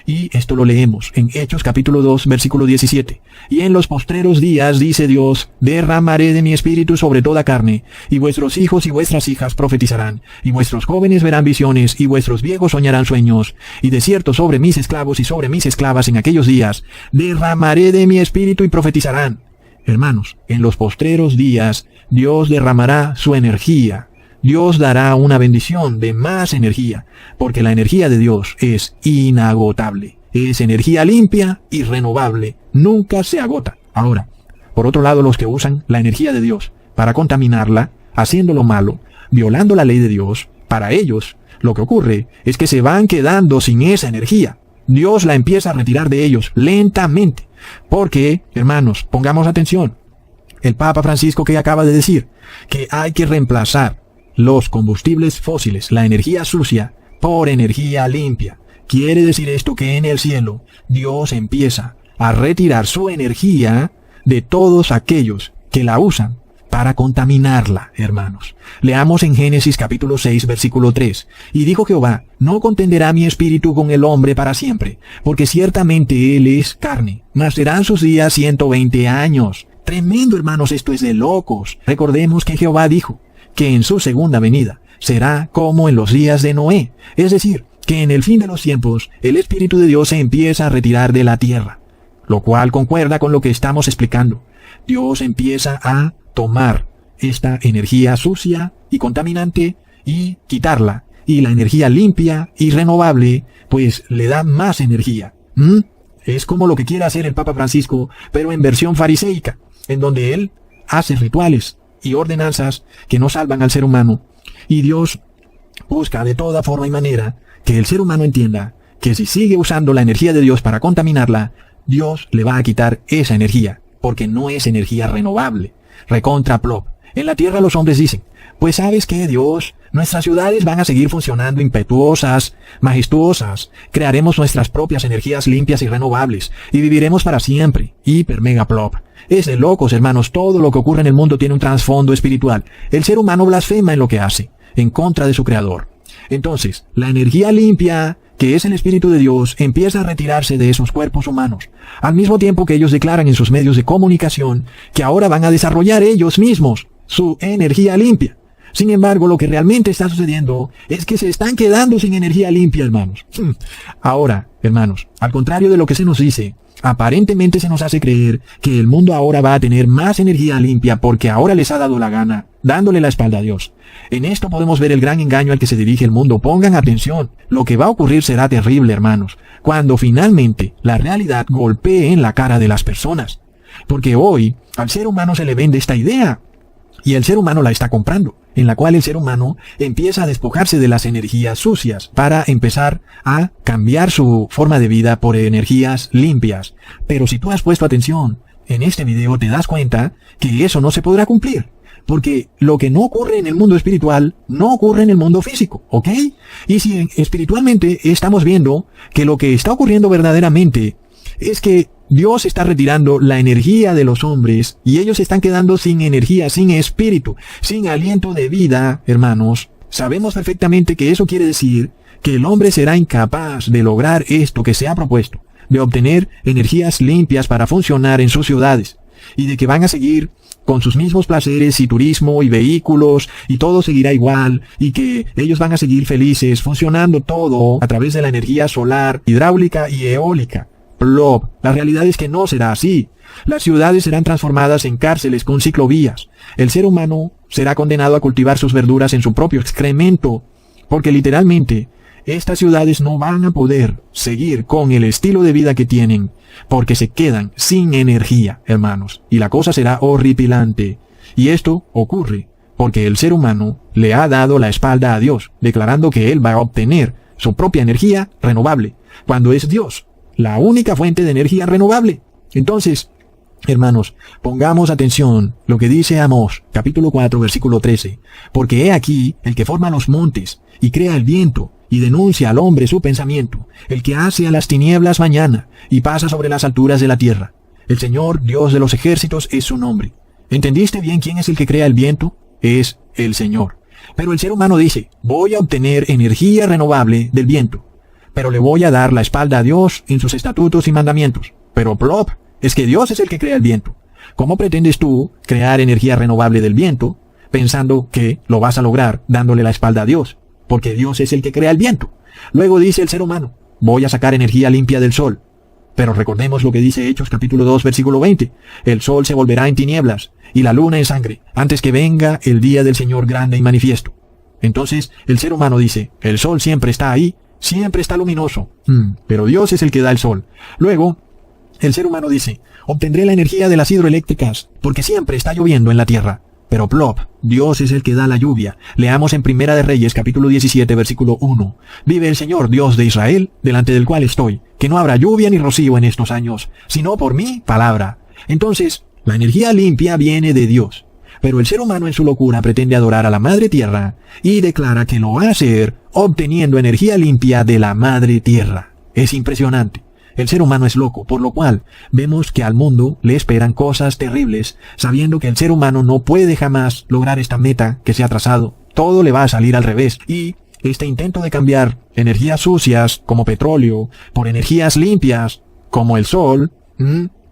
Y esto lo leemos en Hechos capítulo 2, versículo 17. Y en los postreros días, dice Dios, derramaré de mi espíritu sobre toda carne, y vuestros hijos y vuestras hijas profetizarán, y vuestros jóvenes verán visiones, y vuestros viejos soñarán sueños, y de cierto sobre mis esclavos y sobre mis esclavas en aquellos días, derramaré de mi espíritu y profetizarán. Hermanos, en los postreros días, Dios derramará su energía. Dios dará una bendición de más energía, porque la energía de Dios es inagotable. Es energía limpia y renovable. Nunca se agota. Ahora, por otro lado, los que usan la energía de Dios para contaminarla, haciéndolo malo, violando la ley de Dios, para ellos, lo que ocurre es que se van quedando sin esa energía. Dios la empieza a retirar de ellos lentamente. Porque, hermanos, pongamos atención. El Papa Francisco que acaba de decir que hay que reemplazar los combustibles fósiles, la energía sucia, por energía limpia. Quiere decir esto que en el cielo Dios empieza a retirar su energía de todos aquellos que la usan para contaminarla, hermanos. Leamos en Génesis capítulo 6, versículo 3. Y dijo Jehová, no contenderá mi espíritu con el hombre para siempre, porque ciertamente él es carne, mas serán sus días 120 años. Tremendo, hermanos, esto es de locos. Recordemos que Jehová dijo que en su segunda venida será como en los días de Noé, es decir, que en el fin de los tiempos el Espíritu de Dios se empieza a retirar de la tierra, lo cual concuerda con lo que estamos explicando. Dios empieza a tomar esta energía sucia y contaminante y quitarla, y la energía limpia y renovable, pues le da más energía. Es como lo que quiere hacer el Papa Francisco, pero en versión fariseica, en donde él hace rituales y ordenanzas que no salvan al ser humano, y Dios busca de toda forma y manera que el ser humano entienda que si sigue usando la energía de Dios para contaminarla, Dios le va a quitar esa energía, porque no es energía renovable. Recontra plop. En la tierra los hombres dicen, pues ¿sabes qué, Dios? Nuestras ciudades van a seguir funcionando impetuosas, majestuosas, crearemos nuestras propias energías limpias y renovables, y viviremos para siempre. Hiper mega plop. Es de locos, hermanos, todo lo que ocurre en el mundo tiene un trasfondo espiritual. El ser humano blasfema en lo que hace, en contra de su creador. Entonces, la energía limpia, que es el Espíritu de Dios, empieza a retirarse de esos cuerpos humanos, al mismo tiempo que ellos declaran en sus medios de comunicación que ahora van a desarrollar ellos mismos su energía limpia. Sin embargo, lo que realmente está sucediendo es que se están quedando sin energía limpia, hermanos. Ahora, hermanos, al contrario de lo que se nos dice, aparentemente se nos hace creer que el mundo ahora va a tener más energía limpia porque ahora les ha dado la gana, dándole la espalda a Dios. En esto podemos ver el gran engaño al que se dirige el mundo. Pongan atención, lo que va a ocurrir será terrible, hermanos, cuando finalmente la realidad golpee en la cara de las personas. Porque hoy al ser humano se le vende esta idea, y el ser humano la está comprando. en la cual el ser humano empieza a despojarse de las energías sucias para empezar a cambiar su forma de vida por energías limpias. Pero si tú has puesto atención en este video, te das cuenta que eso no se podrá cumplir. Porque lo que no ocurre en el mundo espiritual, no ocurre en el mundo físico, ¿ok? Y si espiritualmente estamos viendo que lo que está ocurriendo verdaderamente es que Dios está retirando la energía de los hombres y ellos están quedando sin energía, sin espíritu, sin aliento de vida, hermanos. Sabemos perfectamente que eso quiere decir que el hombre será incapaz de lograr esto que se ha propuesto, de obtener energías limpias para funcionar en sus ciudades, y de que van a seguir con sus mismos placeres y turismo y vehículos y todo seguirá igual, y que ellos van a seguir felices funcionando todo a través de la energía solar, hidráulica y eólica. Plop. La realidad es que no será así. Las ciudades serán transformadas en cárceles con ciclovías. El ser humano será condenado a cultivar sus verduras en su propio excremento, porque literalmente estas ciudades no van a poder seguir con el estilo de vida que tienen, porque se quedan sin energía, hermanos, y la cosa será horripilante. Y esto ocurre porque el ser humano le ha dado la espalda a Dios, declarando que él va a obtener su propia energía renovable, cuando es Dios la única fuente de energía renovable. Entonces, hermanos, pongamos atención lo que dice Amós, capítulo 4, versículo 13. Porque he aquí el que forma los montes, y crea el viento, y denuncia al hombre su pensamiento, el que hace a las tinieblas mañana, y pasa sobre las alturas de la tierra. El Señor, Dios de los ejércitos, es su nombre. ¿Entendiste bien quién es el que crea el viento? Es el Señor. Pero el ser humano dice, voy a obtener energía renovable del viento, pero le voy a dar la espalda a Dios en sus estatutos y mandamientos. Pero plop, es que Dios es el que crea el viento. ¿Cómo pretendes tú crear energía renovable del viento pensando que lo vas a lograr dándole la espalda a Dios? Porque Dios es el que crea el viento. Luego dice el ser humano, voy a sacar energía limpia del sol. Pero recordemos lo que dice Hechos capítulo 2 versículo 20. El sol se volverá en tinieblas y la luna en sangre antes que venga el día del Señor grande y manifiesto. Entonces el ser humano dice, el sol siempre está ahí, siempre está luminoso, pero Dios es el que da el sol. Luego, el ser humano dice, obtendré la energía de las hidroeléctricas, porque siempre está lloviendo en la tierra. Pero plop, Dios es el que da la lluvia. Leamos en Primera de Reyes, capítulo 17, versículo 1. Vive el Señor, Dios de Israel, delante del cual estoy, que no habrá lluvia ni rocío en estos años, sino por mi palabra. Entonces, la energía limpia viene de Dios. Pero el ser humano en su locura pretende adorar a la Madre Tierra y declara que lo va a hacer obteniendo energía limpia de la Madre Tierra. Es impresionante. El ser humano es loco, por lo cual vemos que al mundo le esperan cosas terribles, sabiendo que el ser humano no puede jamás lograr esta meta que se ha trazado. Todo le va a salir al revés. Y este intento de cambiar energías sucias, como petróleo, por energías limpias, como el sol,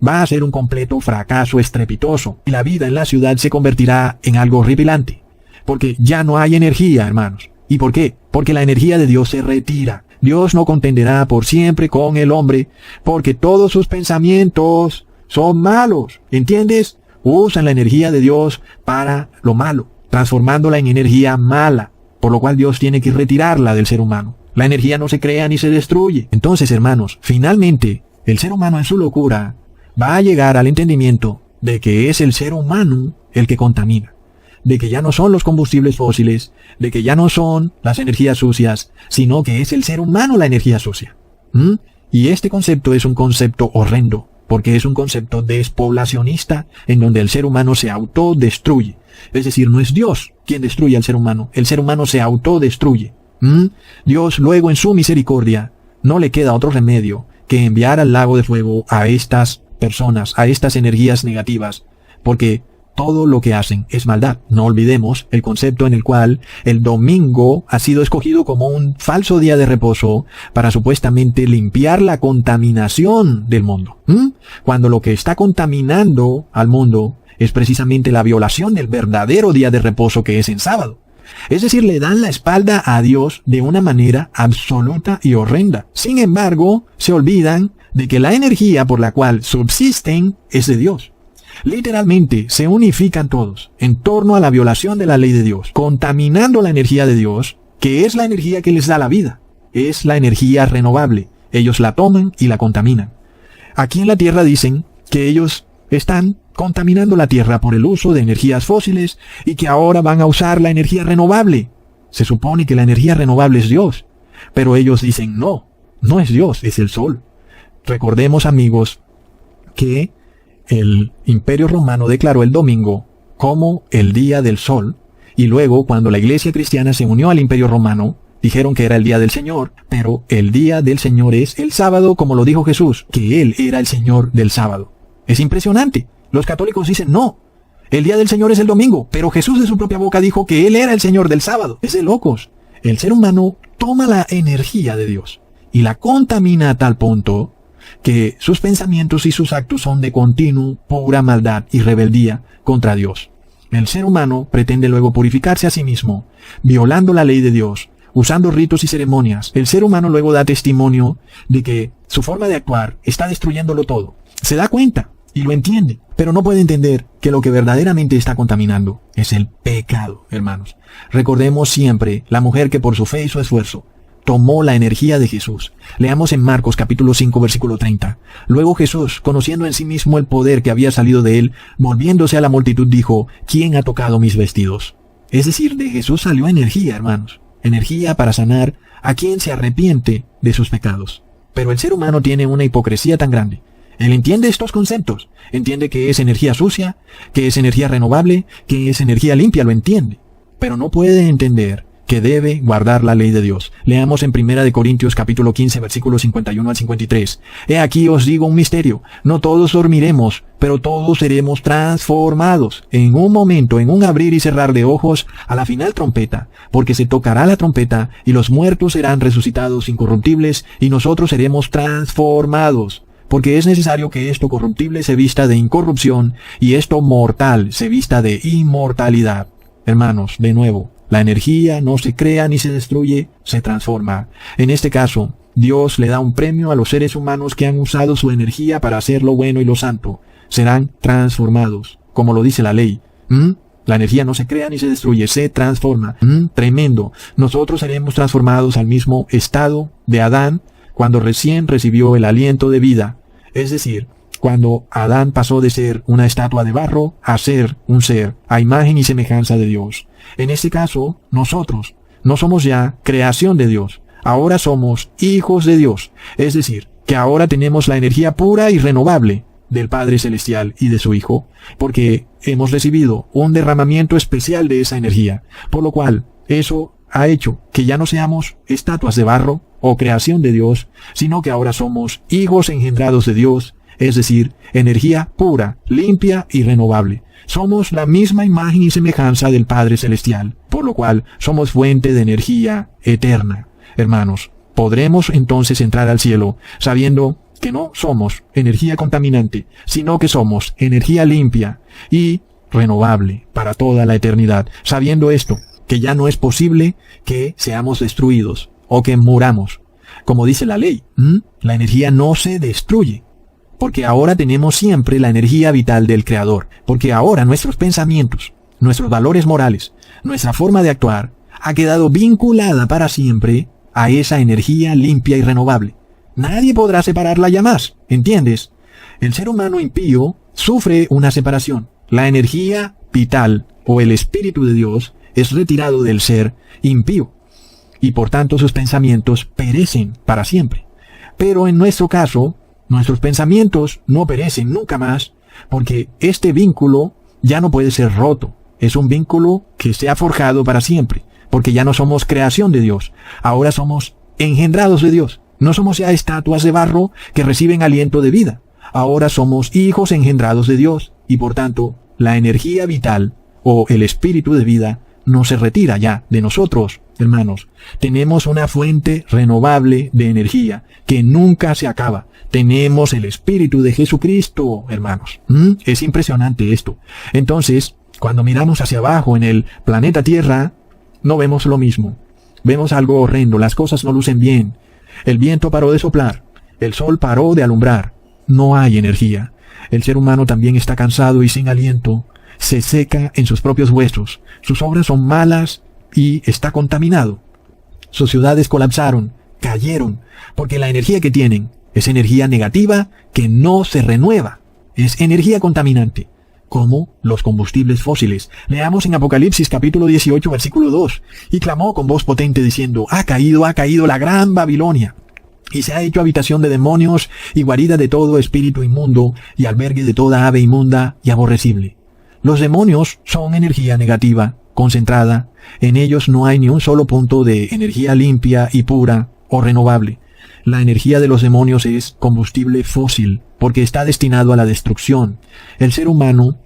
va a ser un completo fracaso estrepitoso. Y la vida en la ciudad se convertirá en algo horripilante. Porque ya no hay energía, hermanos. ¿Y por qué? Porque la energía de Dios se retira. Dios no contenderá por siempre con el hombre, porque todos sus pensamientos son malos. ¿Entiendes? Usan la energía de Dios para lo malo, transformándola en energía mala, por lo cual Dios tiene que retirarla del ser humano. La energía no se crea ni se destruye. Entonces, hermanos, finalmente, el ser humano en su locura va a llegar al entendimiento de que es el ser humano el que contamina, de que ya no son los combustibles fósiles, de que ya no son las energías sucias, sino que es el ser humano la energía sucia. Y este concepto es un concepto horrendo, porque es un concepto despoblacionista, en donde el ser humano se autodestruye. Es decir, no es Dios quien destruye al ser humano, el ser humano se autodestruye. Dios luego en su misericordia no le queda otro remedio que enviar al lago de fuego a estas personas, a estas energías negativas, porque todo lo que hacen es maldad. No olvidemos el concepto en el cual el domingo ha sido escogido como un falso día de reposo para supuestamente limpiar la contaminación del mundo. Cuando lo que está contaminando al mundo es precisamente la violación del verdadero día de reposo que es en sábado. Es decir, le dan la espalda a Dios de una manera absoluta y horrenda. Sin embargo, se olvidan de que la energía por la cual subsisten es de Dios. Literalmente se unifican todos en torno a la violación de la ley de Dios, contaminando la energía de Dios, que es la energía que les da la vida, es la energía renovable. Ellos la toman y la contaminan. Aquí en la tierra dicen que ellos están contaminando la Tierra por el uso de energías fósiles y que ahora van a usar la energía renovable. Se supone que la energía renovable es Dios, pero ellos dicen no, no es Dios, es el sol. Recordemos, amigos, que el Imperio Romano declaró el domingo como el día del sol, y luego cuando la Iglesia cristiana se unió al Imperio Romano, dijeron que era el día del Señor, pero el día del Señor es el sábado, como lo dijo Jesús, que Él era el Señor del sábado. Es impresionante. Los católicos dicen no, el día del Señor es el domingo, pero Jesús de su propia boca dijo que Él era el Señor del sábado. Es de locos. El ser humano toma la energía de Dios y la contamina a tal punto que sus pensamientos y sus actos son de continuo, pura maldad y rebeldía contra Dios. El ser humano pretende luego purificarse a sí mismo, violando la ley de Dios, usando ritos y ceremonias. El ser humano luego da testimonio de que su forma de actuar está destruyéndolo todo. Se da cuenta y lo entiende, pero no puede entender que lo que verdaderamente está contaminando es el pecado, hermanos. Recordemos siempre la mujer que por su fe y su esfuerzo tomó la energía de Jesús. Leamos en Marcos capítulo 5 versículo 30. Luego Jesús, conociendo en sí mismo el poder que había salido de él, volviéndose a la multitud dijo, ¿quién ha tocado mis vestidos? Es decir, de Jesús salió energía, hermanos. Energía para sanar a quien se arrepiente de sus pecados. Pero el ser humano tiene una hipocresía tan grande. Él entiende estos conceptos. Entiende que es energía sucia, que es energía renovable, que es energía limpia, lo entiende. Pero no puede entender que debe guardar la ley de Dios. Leamos en 1 Corintios capítulo 15 versículos 51 al 53. He aquí os digo un misterio. No todos dormiremos, pero todos seremos transformados. En un momento, en un abrir y cerrar de ojos, a la final trompeta. Porque se tocará la trompeta, y los muertos serán resucitados incorruptibles, y nosotros seremos transformados. Porque es necesario que esto corruptible se vista de incorrupción, y esto mortal se vista de inmortalidad. Hermanos, de nuevo, la energía no se crea ni se destruye, se transforma. En este caso, Dios le da un premio a los seres humanos que han usado su energía para hacer lo bueno y lo santo. Serán transformados, como lo dice la ley. La energía no se crea ni se destruye, se transforma. Tremendo. Nosotros seremos transformados al mismo estado de Adán cuando recién recibió el aliento de vida. Es decir, cuando Adán pasó de ser una estatua de barro a ser un ser a imagen y semejanza de Dios. En este caso, nosotros no somos ya creación de Dios, ahora somos hijos de Dios. Es decir, que ahora tenemos la energía pura y renovable del Padre Celestial y de su Hijo, porque hemos recibido un derramamiento especial de esa energía, por lo cual eso ha hecho que ya no seamos estatuas de barro o creación de Dios, sino que ahora somos hijos engendrados de Dios, es decir, energía pura, limpia y renovable. Somos la misma imagen y semejanza del Padre Celestial, por lo cual somos fuente de energía eterna. Hermanos, podremos entonces entrar al cielo sabiendo que no somos energía contaminante, sino que somos energía limpia y renovable para toda la eternidad. Sabiendo esto, que ya no es posible que seamos destruidos o que muramos. Como dice la ley, la energía no se destruye. Porque ahora tenemos siempre la energía vital del Creador. Porque ahora nuestros pensamientos, nuestros valores morales, nuestra forma de actuar, ha quedado vinculada para siempre a esa energía limpia y renovable. Nadie podrá separarla ya más, ¿entiendes? El ser humano impío sufre una separación. La energía vital o el Espíritu de Dios es retirado del ser impío. Y por tanto sus pensamientos perecen para siempre. Pero en nuestro caso, nuestros pensamientos no perecen nunca más, porque este vínculo ya no puede ser roto. Es un vínculo que se ha forjado para siempre, porque ya no somos creación de Dios. Ahora somos engendrados de Dios. No somos ya estatuas de barro que reciben aliento de vida. Ahora somos hijos engendrados de Dios, y por tanto, la energía vital o el espíritu de vida no se retira ya de nosotros, hermanos. Tenemos una fuente renovable de energía que nunca se acaba. Tenemos el Espíritu de Jesucristo, hermanos. Es impresionante esto. Entonces, cuando miramos hacia abajo en el planeta Tierra, no vemos lo mismo. Vemos algo horrendo, las cosas no lucen bien. El viento paró de soplar, el sol paró de alumbrar. No hay energía. El ser humano también está cansado y sin aliento. Se seca en sus propios huesos. Sus obras son malas y está contaminado. Sus ciudades colapsaron, cayeron, porque la energía que tienen es energía negativa que no se renueva. es energía contaminante, como los combustibles fósiles. Leamos en Apocalipsis capítulo 18, versículo 2. Y clamó con voz potente diciendo, ha caído la gran Babilonia, y se ha hecho habitación de demonios y guarida de todo espíritu inmundo y albergue de toda ave inmunda y aborrecible. Los demonios son energía negativa, concentrada. En ellos no hay ni un solo punto de energía limpia y pura o renovable. La energía de los demonios es combustible fósil, porque está destinado a la destrucción. El ser humano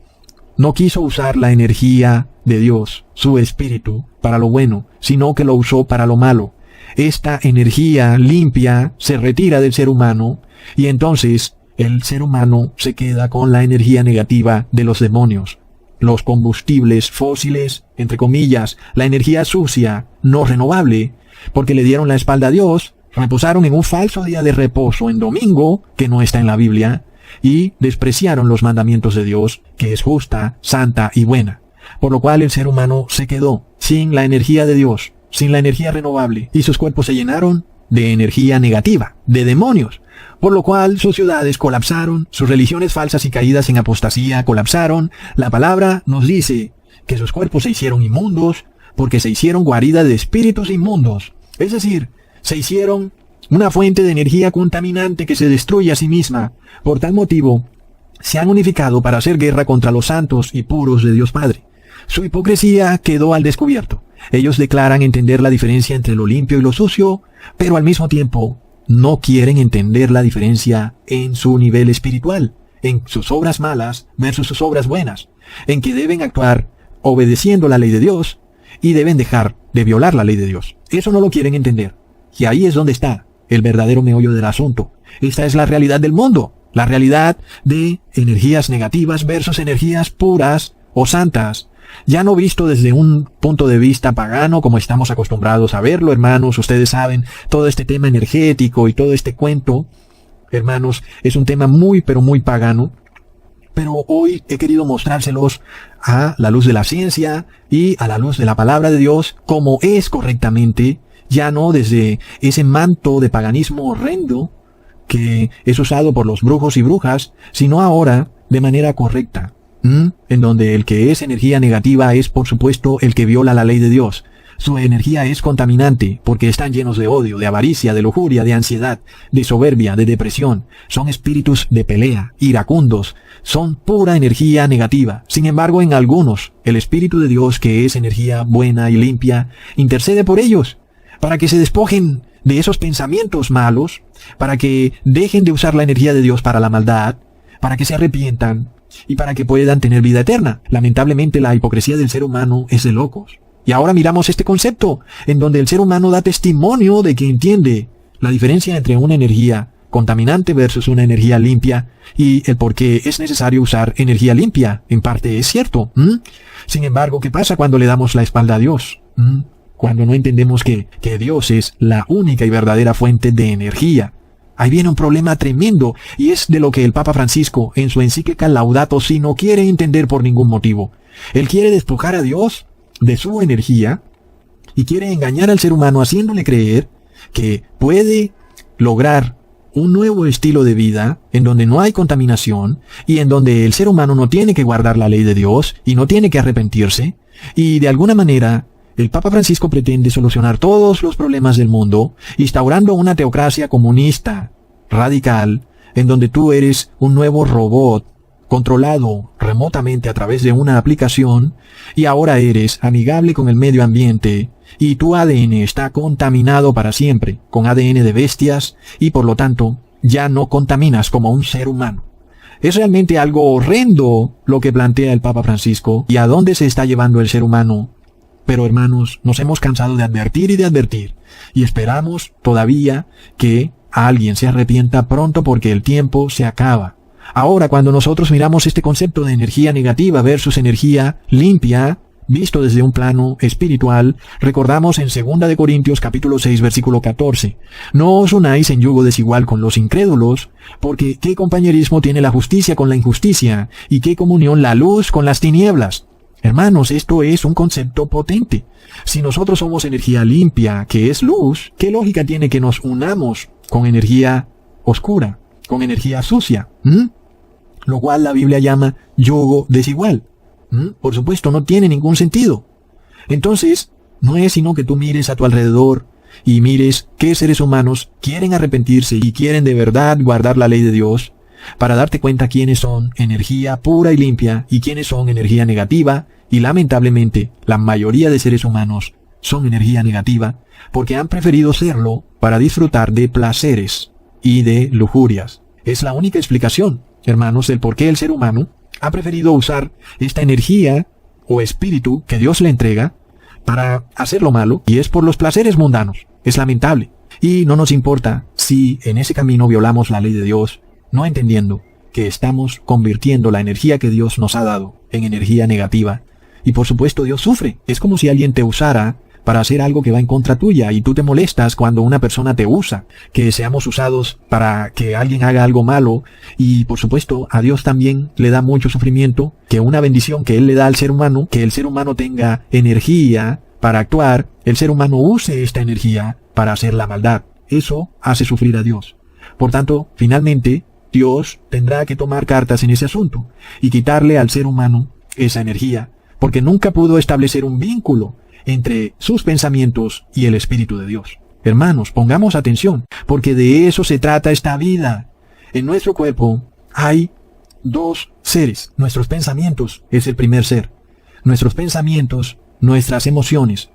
no quiso usar la energía de Dios, su espíritu, para lo bueno, sino que lo usó para lo malo. Esta energía limpia se retira del ser humano y entonces el ser humano se queda con la energía negativa de los demonios. Los combustibles fósiles, entre comillas, la energía sucia, no renovable, porque le dieron la espalda a Dios, reposaron en un falso día de reposo en domingo, que no está en la Biblia, y despreciaron los mandamientos de Dios, que es justa, santa y buena. Por lo cual el ser humano se quedó sin la energía de Dios, sin la energía renovable, y sus cuerpos se llenaron de energía negativa, de demonios, por lo cual sus ciudades colapsaron, sus religiones falsas y caídas en apostasía colapsaron. La palabra nos dice que sus cuerpos se hicieron inmundos, porque se hicieron guarida de espíritus inmundos, es decir, se hicieron una fuente de energía contaminante que se destruye a sí misma. Por tal motivo, se han unificado para hacer guerra contra los santos y puros de Dios Padre. Su hipocresía quedó al descubierto. Ellos declaran entender la diferencia entre lo limpio y lo sucio, pero al mismo tiempo no quieren entender la diferencia en su nivel espiritual, en sus obras malas versus sus obras buenas, en que deben actuar obedeciendo la ley de Dios y deben dejar de violar la ley de Dios. Eso no lo quieren entender. Y ahí es donde está el verdadero meollo del asunto. Esta es la realidad del mundo, la realidad de energías negativas versus energías puras o santas. Ya no visto desde un punto de vista pagano como estamos acostumbrados a verlo, hermanos. Ustedes saben, todo este tema energético y todo este cuento, hermanos, es un tema muy pero muy pagano. Pero hoy he querido mostrárselos a la luz de la ciencia y a la luz de la palabra de Dios como es correctamente, ya no desde ese manto de paganismo horrendo que es usado por los brujos y brujas, sino ahora de manera correcta. En donde el que es energía negativa es, por supuesto, el que viola la ley de Dios. Su energía es contaminante porque están llenos de odio, de avaricia, de lujuria, de ansiedad, de soberbia, de depresión. Son espíritus de pelea, iracundos. Son pura energía negativa. Sin embargo, en algunos, el Espíritu de Dios, que es energía buena y limpia, intercede por ellos, para que se despojen de esos pensamientos malos, para que dejen de usar la energía de Dios para la maldad, para que se arrepientan, y para que puedan tener vida eterna. Lamentablemente la hipocresía del ser humano es de locos. Y ahora miramos este concepto, en donde el ser humano da testimonio de que entiende la diferencia entre una energía contaminante versus una energía limpia, y el por qué es necesario usar energía limpia. En parte es cierto. Sin embargo, ¿qué pasa cuando le damos la espalda a Dios? Cuando no entendemos que Dios es la única y verdadera fuente de energía. Ahí viene un problema tremendo, y es de lo que el Papa Francisco, en su encíclica Laudato Si, no quiere entender por ningún motivo. Él quiere despojar a Dios de su energía, y quiere engañar al ser humano haciéndole creer que puede lograr un nuevo estilo de vida, en donde no hay contaminación, y en donde el ser humano no tiene que guardar la ley de Dios, y no tiene que arrepentirse, y de alguna manera el Papa Francisco pretende solucionar todos los problemas del mundo, instaurando una teocracia comunista, radical, en donde tú eres un nuevo robot, controlado remotamente a través de una aplicación, y ahora eres amigable con el medio ambiente, y tu ADN está contaminado para siempre, con ADN de bestias, y por lo tanto, ya no contaminas como un ser humano. Es realmente algo horrendo lo que plantea el Papa Francisco, y a dónde se está llevando el ser humano. Pero hermanos, nos hemos cansado de advertir, y esperamos todavía que alguien se arrepienta pronto porque el tiempo se acaba. Ahora, cuando nosotros miramos este concepto de energía negativa versus energía limpia, visto desde un plano espiritual, recordamos en 2 Corintios capítulo 6, versículo 14. No os unáis en yugo desigual con los incrédulos, porque ¿qué compañerismo tiene la justicia con la injusticia? ¿Y qué comunión la luz con las tinieblas? Hermanos, esto es un concepto potente. Si nosotros somos energía limpia, que es luz, ¿qué lógica tiene que nos unamos con energía oscura, con energía sucia? lo cual la Biblia llama yugo desigual. Por supuesto, no tiene ningún sentido. Entonces, no es sino que tú mires a tu alrededor y mires qué seres humanos quieren arrepentirse y quieren de verdad guardar la ley de Dios, para darte cuenta quiénes son energía pura y limpia y quiénes son energía negativa, y lamentablemente la mayoría de seres humanos son energía negativa porque han preferido serlo para disfrutar de placeres y de lujurias. Es la única explicación, hermanos, del por qué el ser humano ha preferido usar esta energía o espíritu que Dios le entrega para hacer lo malo, y es por los placeres mundanos. Es lamentable. Y no nos importa si en ese camino violamos la ley de Dios, no entendiendo que estamos convirtiendo la energía que Dios nos ha dado en energía negativa. Y por supuesto Dios sufre. Es como si alguien te usara para hacer algo que va en contra tuya, y tú te molestas cuando una persona te usa. Que seamos usados para que alguien haga algo malo, y por supuesto a Dios también le da mucho sufrimiento, que una bendición que Él le da al ser humano, que el ser humano tenga energía para actuar, el ser humano use esta energía para hacer la maldad. Eso hace sufrir a Dios. Por tanto, finalmente, Dios tendrá que tomar cartas en ese asunto y quitarle al ser humano esa energía, porque nunca pudo establecer un vínculo entre sus pensamientos y el Espíritu de Dios. Hermanos, pongamos atención, porque de eso se trata esta vida. En nuestro cuerpo hay dos seres. Nuestros pensamientos es el primer ser. Nuestros pensamientos, nuestras emociones.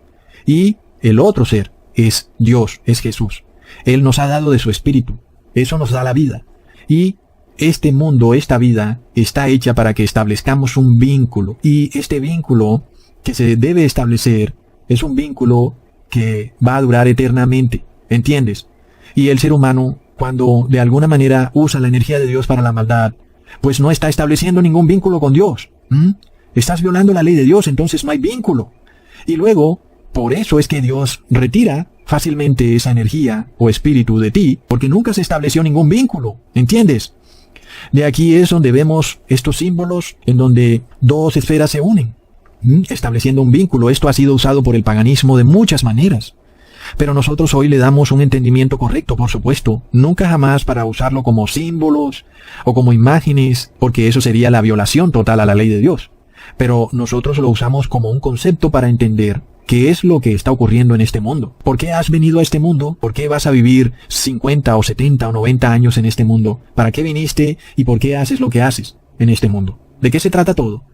Y el otro ser es Dios, es Jesús. Él nos ha dado de su Espíritu. Eso nos da la vida. Y este mundo, esta vida, está hecha para que establezcamos un vínculo. Y este vínculo que se debe establecer es un vínculo que va a durar eternamente. ¿Entiendes? Y el ser humano, cuando de alguna manera usa la energía de Dios para la maldad, pues no está estableciendo ningún vínculo con Dios. Estás violando la ley de Dios, entonces no hay vínculo. Y luego, por eso es que Dios retira fácilmente esa energía o espíritu de ti, porque nunca se estableció ningún vínculo. ¿Entiendes? De aquí es donde vemos estos símbolos en donde dos esferas se unen, estableciendo un vínculo. Esto ha sido usado por el paganismo de muchas maneras. Pero nosotros hoy le damos un entendimiento correcto, por supuesto. Nunca jamás para usarlo como símbolos o como imágenes, porque eso sería la violación total a la ley de Dios. Pero nosotros lo usamos como un concepto para entender qué es lo que está ocurriendo en este mundo. ¿Por qué has venido a este mundo? ¿Por qué vas a vivir 50 o 70 o 90 años en este mundo? ¿Para qué viniste y por qué haces lo que haces en este mundo? ¿De qué se trata todo?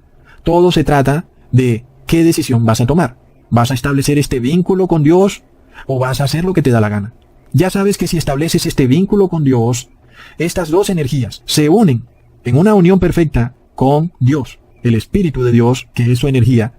Todo se trata de qué decisión vas a tomar. ¿Vas a establecer este vínculo con Dios o vas a hacer lo que te da la gana? Ya sabes que si estableces este vínculo con Dios, estas dos energías se unen en una unión perfecta con Dios, el Espíritu de Dios, que es su energía.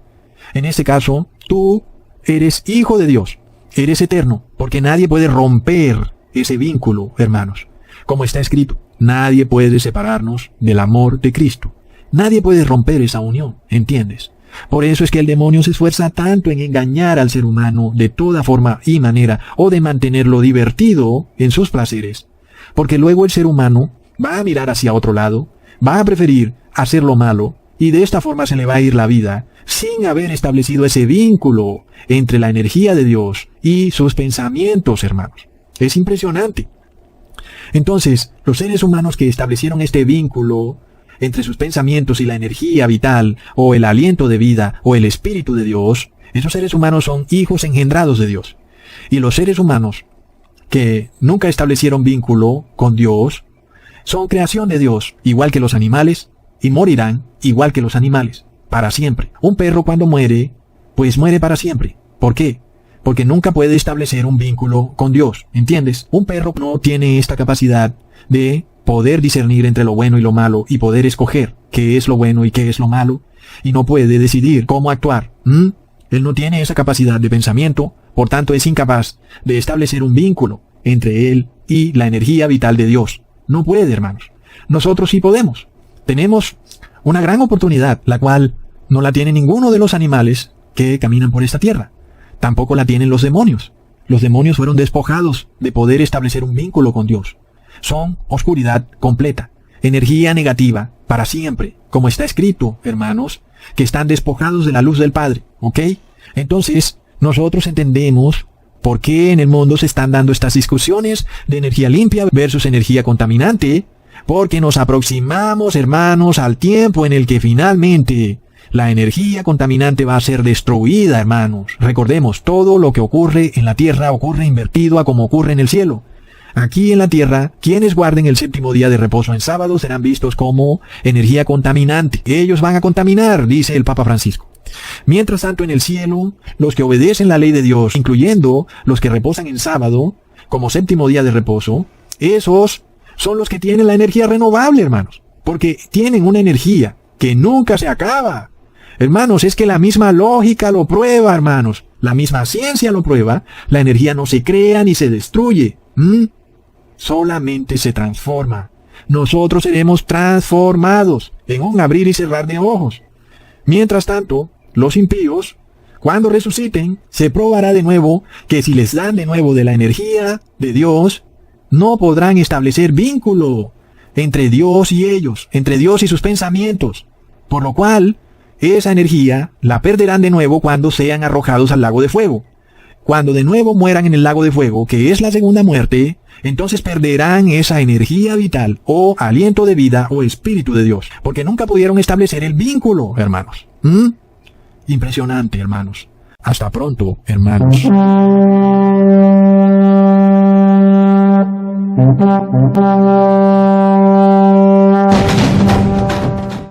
En este caso, tú eres hijo de Dios, eres eterno, porque nadie puede romper ese vínculo, hermanos. Como está escrito, nadie puede separarnos del amor de Cristo. Nadie puede romper esa unión, ¿entiendes? Por eso es que el demonio se esfuerza tanto en engañar al ser humano de toda forma y manera, o de mantenerlo divertido en sus placeres. Porque luego el ser humano va a mirar hacia otro lado, va a preferir hacer lo malo, y de esta forma se le va a ir la vida, sin haber establecido ese vínculo entre la energía de Dios y sus pensamientos, hermanos. Es impresionante. Entonces, los seres humanos que establecieron este vínculo entre sus pensamientos y la energía vital, o el aliento de vida, o el Espíritu de Dios, esos seres humanos son hijos engendrados de Dios. Y los seres humanos que nunca establecieron vínculo con Dios, son creación de Dios, igual que los animales, y morirán igual que los animales, para siempre. Un perro cuando muere, pues muere para siempre. ¿Por qué? Porque nunca puede establecer un vínculo con Dios, ¿entiendes? Un perro no tiene esta capacidad de poder discernir entre lo bueno y lo malo, y poder escoger qué es lo bueno y qué es lo malo, y no puede decidir cómo actuar. Él no tiene esa capacidad de pensamiento, por tanto es incapaz de establecer un vínculo entre él y la energía vital de Dios. No puede, hermanos. Nosotros sí podemos. Tenemos una gran oportunidad, la cual no la tiene ninguno de los animales que caminan por esta tierra. Tampoco la tienen los demonios. Los demonios fueron despojados de poder establecer un vínculo con Dios. Son oscuridad completa, energía negativa, para siempre, como está escrito, hermanos, que están despojados de la luz del Padre, ¿ok? Entonces, nosotros entendemos por qué en el mundo se están dando estas discusiones de energía limpia versus energía contaminante, Porque nos aproximamos, hermanos, al tiempo en el que finalmente la energía contaminante va a ser destruida, hermanos. Recordemos, todo lo que ocurre en la tierra ocurre invertido a como ocurre en el cielo. Aquí en la tierra, quienes guarden el séptimo día de reposo en sábado serán vistos como energía contaminante. Ellos van a contaminar, dice el Papa Francisco. Mientras tanto, en el cielo, los que obedecen la ley de Dios, incluyendo los que reposan en sábado, como séptimo día de reposo, esos son los que tienen la energía renovable, hermanos. Porque tienen una energía que nunca se acaba. Hermanos, es que la misma lógica lo prueba, hermanos. La misma ciencia lo prueba. La energía no se crea ni se destruye. Solamente se transforma. Nosotros seremos transformados en un abrir y cerrar de ojos. Mientras tanto, los impíos, cuando resuciten, se probará de nuevo que si les dan de nuevo de la energía de Dios, no podrán establecer vínculo entre Dios y ellos, entre Dios y sus pensamientos. Por lo cual, esa energía la perderán de nuevo cuando sean arrojados al lago de fuego. Cuando de nuevo mueran en el lago de fuego, que es la segunda muerte, entonces perderán esa energía vital o aliento de vida o espíritu de Dios, porque nunca pudieron establecer el vínculo, hermanos. Impresionante, hermanos. Hasta pronto, hermanos.